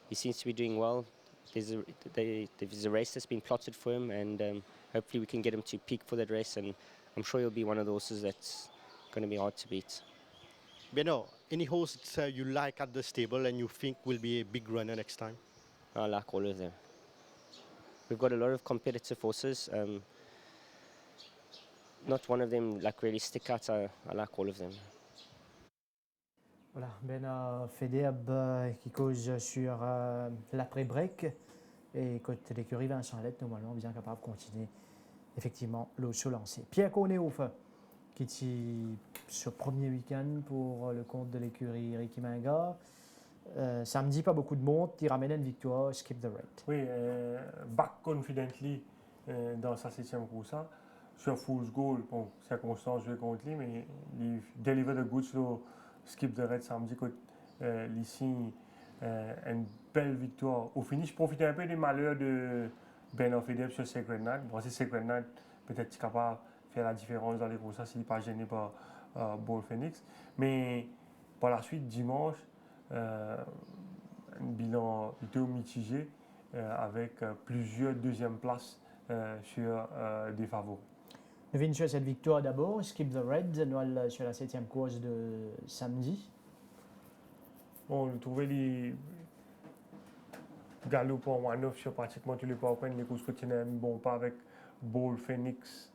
F: he seems to be doing well. There's a race that's been plotted for him, and hopefully we can get him to peak for that race. And I'm sure he'll be one of the horses that's going to be hard to beat.
C: Beno, any horse you like at the stable and you think will be a big runner next time?
F: I like all of them. We've got a lot of competitive horses. Not one of them like really stick out. I like all of them.
A: Voilà, Ben Fedeb qui cause sur l'après-break. Et côté l'écurie Vincent Lette, normalement bien capable de continuer effectivement le saut lancé. Pierre Conehouf qui est sur premier week-end pour le compte de l'écurie Ricky Minga. Samedi, pas beaucoup de monde, il ramène une victoire, Skip the Red.
B: Oui, back confidently dans sa 7e course. Sur Fool's Goal, bon, circonstance jouer contre lui, mais il deliver the goods sur Skip the Red samedi, il signe une belle victoire. Au finish, profiter un peu des malheurs de Ben Fedeb sur Sacred Night. Bon, c'est Sacred Night, peut-être capable de faire la différence dans les courses s'il n'est pas gêné par Ball Phoenix. Mais par la suite, dimanche, un bilan plutôt mitigé avec plusieurs deuxièmes places sur des favoris.
A: Nous venons sur cette victoire d'abord, Skip the Red, sur la 7e course de samedi.
B: Bon, on trouvait les galops en one-off sur pratiquement tous les powerpoints. Les courses continuent bon pas avec Ball Phoenix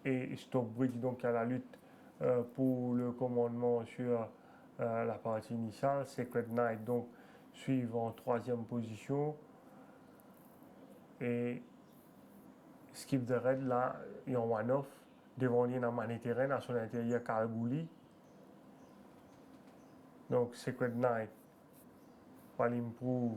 B: et Stockbridge, donc il y a la lutte pour le commandement sur la partie initiale. Sacred Night, donc, suivent en 3e position. Et Skip the Red, là, il y a un one-off. Devant lui, il y a Mané Terrain, à son intérieur, Carl Bouli. Donc, Sacred Night, va l'improve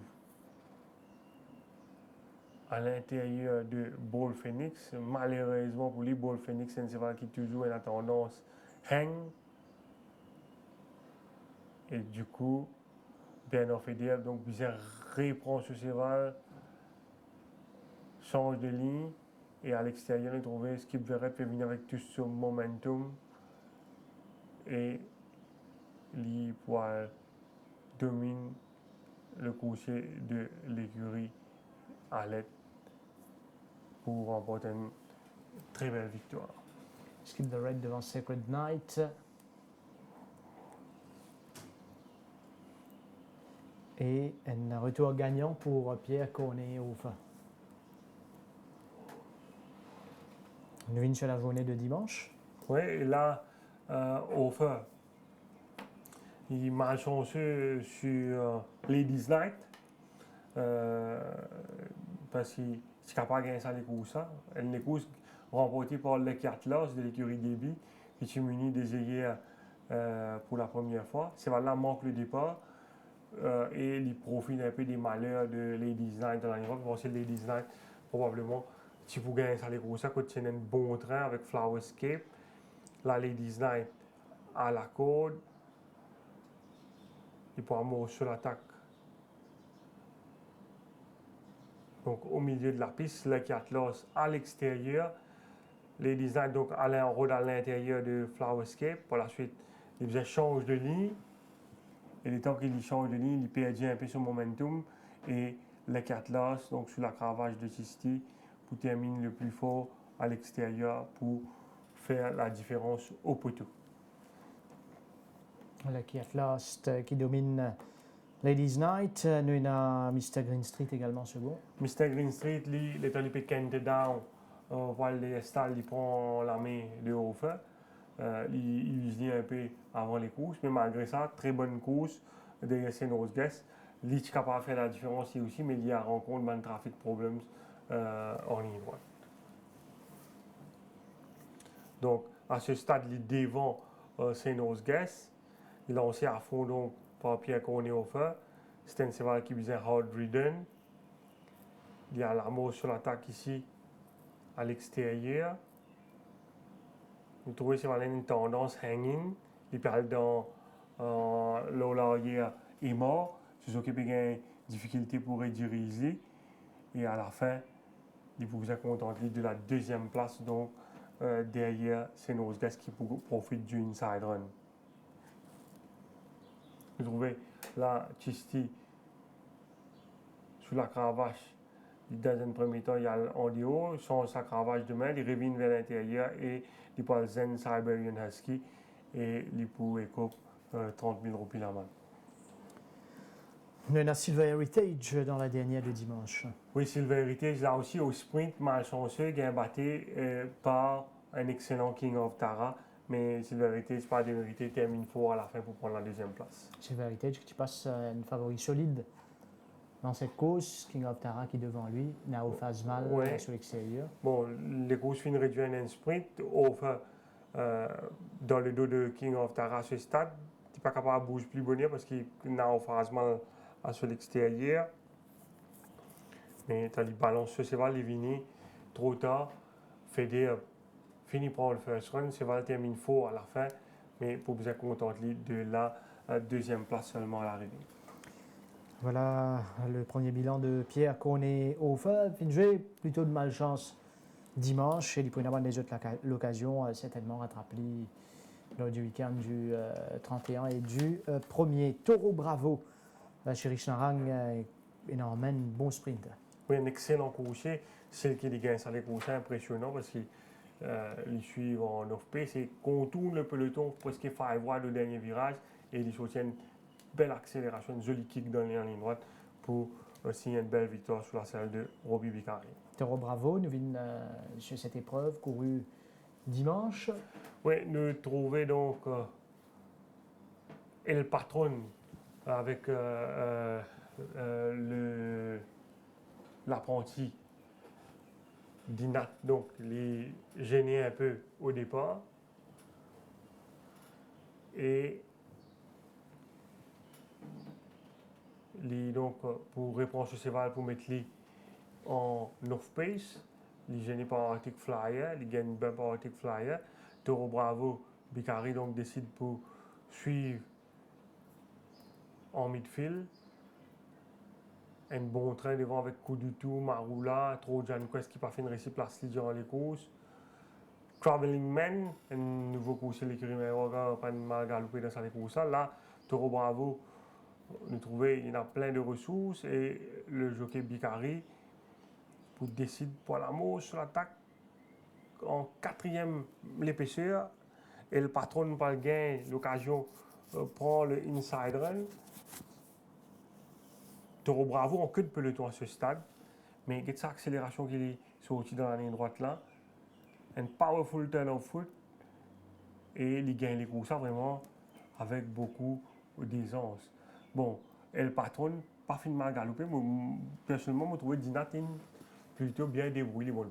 B: à l'intérieur de Ball Phoenix. Malheureusement pour lui, Ball Phoenix, c'est un cheval qui toujours a tendance hang. Et du coup, bien en fédère, donc il reprend ce cheval, change de ligne, et à l'extérieur, il trouvait Skip Verret peut venir avec tout ce momentum, et il domine le coucher de l'écurie à l'aide pour remporter une très belle victoire.
A: Skip the Red devant Sacred Knight. Et un retour gagnant pour Pierre Cornet-Hofer. Nous venons sur la journée de dimanche.
B: Oui, et là, Hofer, il est malchanceux sur Ladies Night. Parce qu'il est capable de gagner ça les courses. Les courses remportées par le Atlas de l'écurie Débit, qui est muni des œillères pour la première fois. C'est là manque le départ et il profite un peu des malheurs de Ladies Night dans l'année. Bon, c'est Ladies Night, probablement, si vous gagnez ça les courses, quand tu as un bon train avec Flowerscape, la Ladies Night à la corde, il pourra mourir sur l'attaque. Donc au milieu de la piste, le Atlas à l'extérieur, les designs donc allaient en route à l'intérieur de Flowerscape. Par la suite, ils changent de ligne. Et le temps qu'il change de ligne, il perdit un peu son momentum. Et le Atlas, donc sur la cravache de Chisti, pour terminer le plus fort à l'extérieur pour faire la différence au poteau.
A: Le Atlas qui domine Ladies Night. Nous avons Mr. Green Street également second.
B: Mr. Green Street, lui, il est allé piquer down. Voilà, les stalles, il prend la main de Hofer. Il usine un peu avant les courses, mais malgré ça, très bonne course derrière ses nose guests. Il est capable de faire la différence ici aussi, mais il y a rencontre de trafic problems en ligne droite. Donc, à ce stade, il est devant ses nose guests. Il est lancé à fond donc, par Pierre Cornet-Hofer. C'est un cheval qui vise un hard ridden. Il y a l'amour sur l'attaque ici à l'extérieur. Vous trouvez que c'est une tendance hanging. Il parle dans l'arrière est mort. C'est ce qui a une difficulté pour rediriger. Et à la fin, il vous a contenté de la deuxième place, donc derrière ces Nosgas qui profitent du inside run. Vous trouvez là, Chisti, sous la cravache. Dans un premier temps, il y a en haut, il change sa cravache de main, il revient vers l'intérieur et il prend Zen Siberian Husky et il peut écoper 30 000 roupies la main.
A: Nous avons Silver Heritage dans la dernière de dimanche.
B: Oui, Silver Heritage, là aussi au sprint, malchanceux, il a battu par un excellent King of Tara, mais Silver Heritage, par démérité, termine fort à la fin pour prendre la deuxième place.
A: Silver Heritage qui passe une favori solide dans cette course. King of Tara qui est devant lui, Nao Fazmal sur l'extérieur.
B: Bon, les courses finissent réduites en un sprint, enfin, dans le dos de King of Tara à ce stade, tu n'es pas capable de bouger plus bonheur parce qu'il Nao Fazmal sur l'extérieur. Mais tu as les balances ce cheval, il vient trop tard, Feder finit par le first run, le cheval termine fort à la fin, mais pour vous être content de la deuxième place seulement à l'arrivée.
A: Voilà le premier bilan de Pierre Cornet-Hofer. Finjé, plutôt de malchance dimanche et il pourrait avoir des autres l'occasion certainement rattraper lors du week-end du 31 et du 1er. Taureau Bravo, chez Richnarang, énormément bon sprint.
B: Oui, un excellent coursier. Celle qui gagne ça, les coursiers impressionnants parce qu'ils suivent en off-pace et contournent le peloton presque 5 wide au dernier virage et ils soutiennent belle accélération, une jolie kick dans la ligne droite pour signer une belle victoire sur la selle de Robbie Vicari.
A: Taureau Bravo, nous venons sur cette épreuve courue dimanche.
B: Oui, nous trouvons donc El Patron avec l'apprenti d'Inat, donc les gêner un peu au départ. Et donc, pour répondre à ce cheval, pour mettre les en off-pace, les gênés par Arctic Flyer, les gagnent bien par Arctic Flyer. Taureau Bravo, Bicari donc décide pour suivre en midfield un bon train devant avec Kudutu, Marula, Trojan Quest qui n'a pas fait une réussite place durant les courses. Traveling Man, un nouveau coursier l'écurie Mayoga, pas mal galopé dans cette course là. Toro Bravo, nous trouvons il y a plein de ressources et le jockey Bicari pour décider pour l'amour sur l'attaque en 4e l'épaisseur et le patron par le gain l'occasion prend le inside run. Toro Bravo en queue de peloton à ce stade, mais il y a cette accélération qui est sortie dans la ligne droite là. Un powerful turn of foot et il gagne les courses vraiment avec beaucoup d'aisance. Bon, et le patron, pas finement galopé, mais personnellement, je trouvais Dinatin plutôt bien débrouillé. Bon,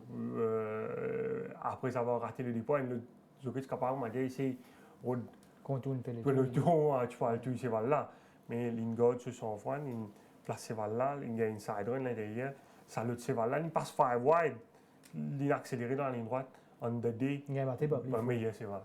B: après avoir raté le départ, le jockey est capable de dire c'est
A: Contourne peloton.
B: peloton, tu vois, tout ces là. Mais Lingard se sent froid, il place ces là, il y a une side run là derrière, ça l'autre ces là, il passe 5 wide, il accéléré dans la ligne droite. On the day,
A: Il a battu Bob.
B: meilleur, c'est vrai.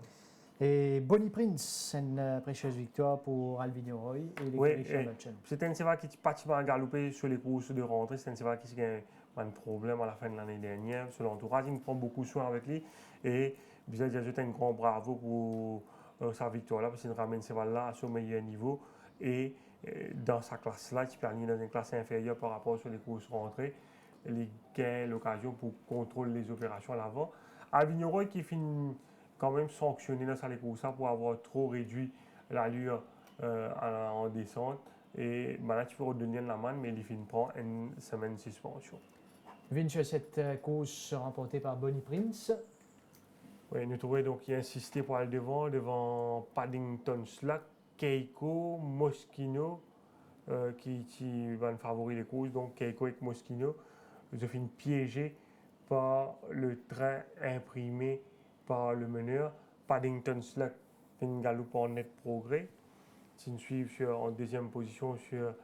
A: Et Bonnie Prince, une précieuse victoire pour Alvin Roy et les
B: Oui,
A: Charlotte.
B: c'était un cheval qui est pratiquement galopé sur les courses de rentrée. C'est un cheval qui a un problème à la fin de l'année dernière. Sur l'entourage, il prend beaucoup soin avec lui. Et je vais ajouter un grand bravo pour sa victoire là, parce qu'il ramène ce cheval-là à son meilleur niveau. Et dans sa classe-là, il permet dans une classe inférieure par rapport sur les courses rentrées. Il gagne l'occasion pour contrôler les opérations à l'avant. Alvin Roy qui finit quand même sanctionné dans sa course pour avoir trop réduit l'allure en descente. Et maintenant, tu peux redonner la main, mais il finit prend une semaine de suspension.
A: Vince, cette course remportée par Bonnie Prince.
B: Oui, nous trouvons donc qu'il a insisté pour aller devant Paddington Slack, Keiko, Moschino, qui va favoriser les courses. Donc Keiko et Moschino, ils ont fini piégés par le train imprimé par le meneur. Paddington Slack fait une galope en net progrès. Si nous suivons en deuxième position sur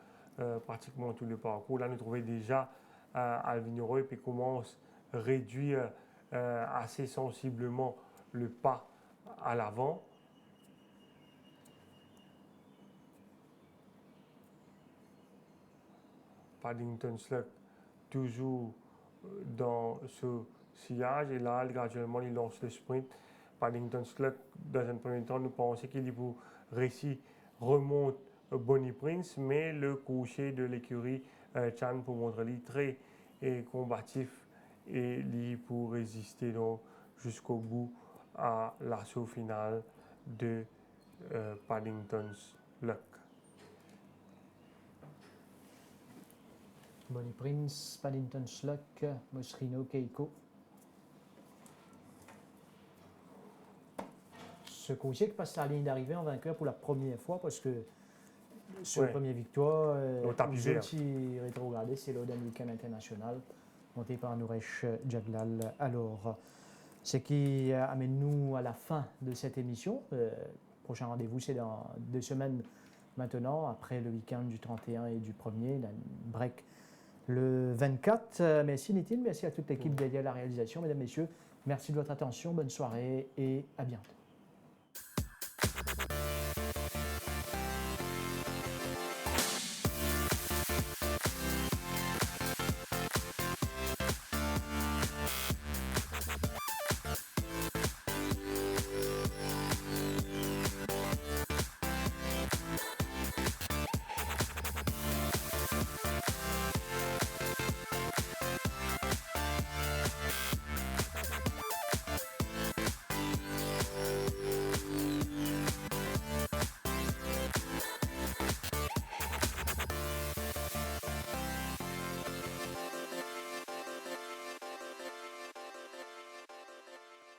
B: pratiquement tout le parcours, là nous trouvons déjà Alvin Roy qui commence à réduire assez sensiblement le pas à l'avant. Paddington Slack toujours dans ce sillage et là graduellement il lance le sprint. Paddington Slack dans un premier temps nous pensons qu'il pour réussir remonte Bonnie Prince, mais le cocher de l'écurie Chan pour montrer lui très combatif et lui pour résister donc jusqu'au bout à l'assaut final de Paddington's Luck.
A: Bonnie Prince, Paddington Sluck, Moschino, Keiko. Ce coursier qui passe la ligne d'arrivée en vainqueur pour la première fois parce que sur la première victoire,
B: tapis
A: qui rétrogradé, c'est l'Oden Weekend International, monté par Nouresh Jaglal. Alors, ce qui amène nous à la fin de cette émission. Prochain rendez-vous, c'est dans 2 semaines maintenant, après le week-end du 31 et du 1er, break le 24. Merci Nitin, merci à toute l'équipe derrière la réalisation. Mesdames, Messieurs, merci de votre attention, bonne soirée et à bientôt.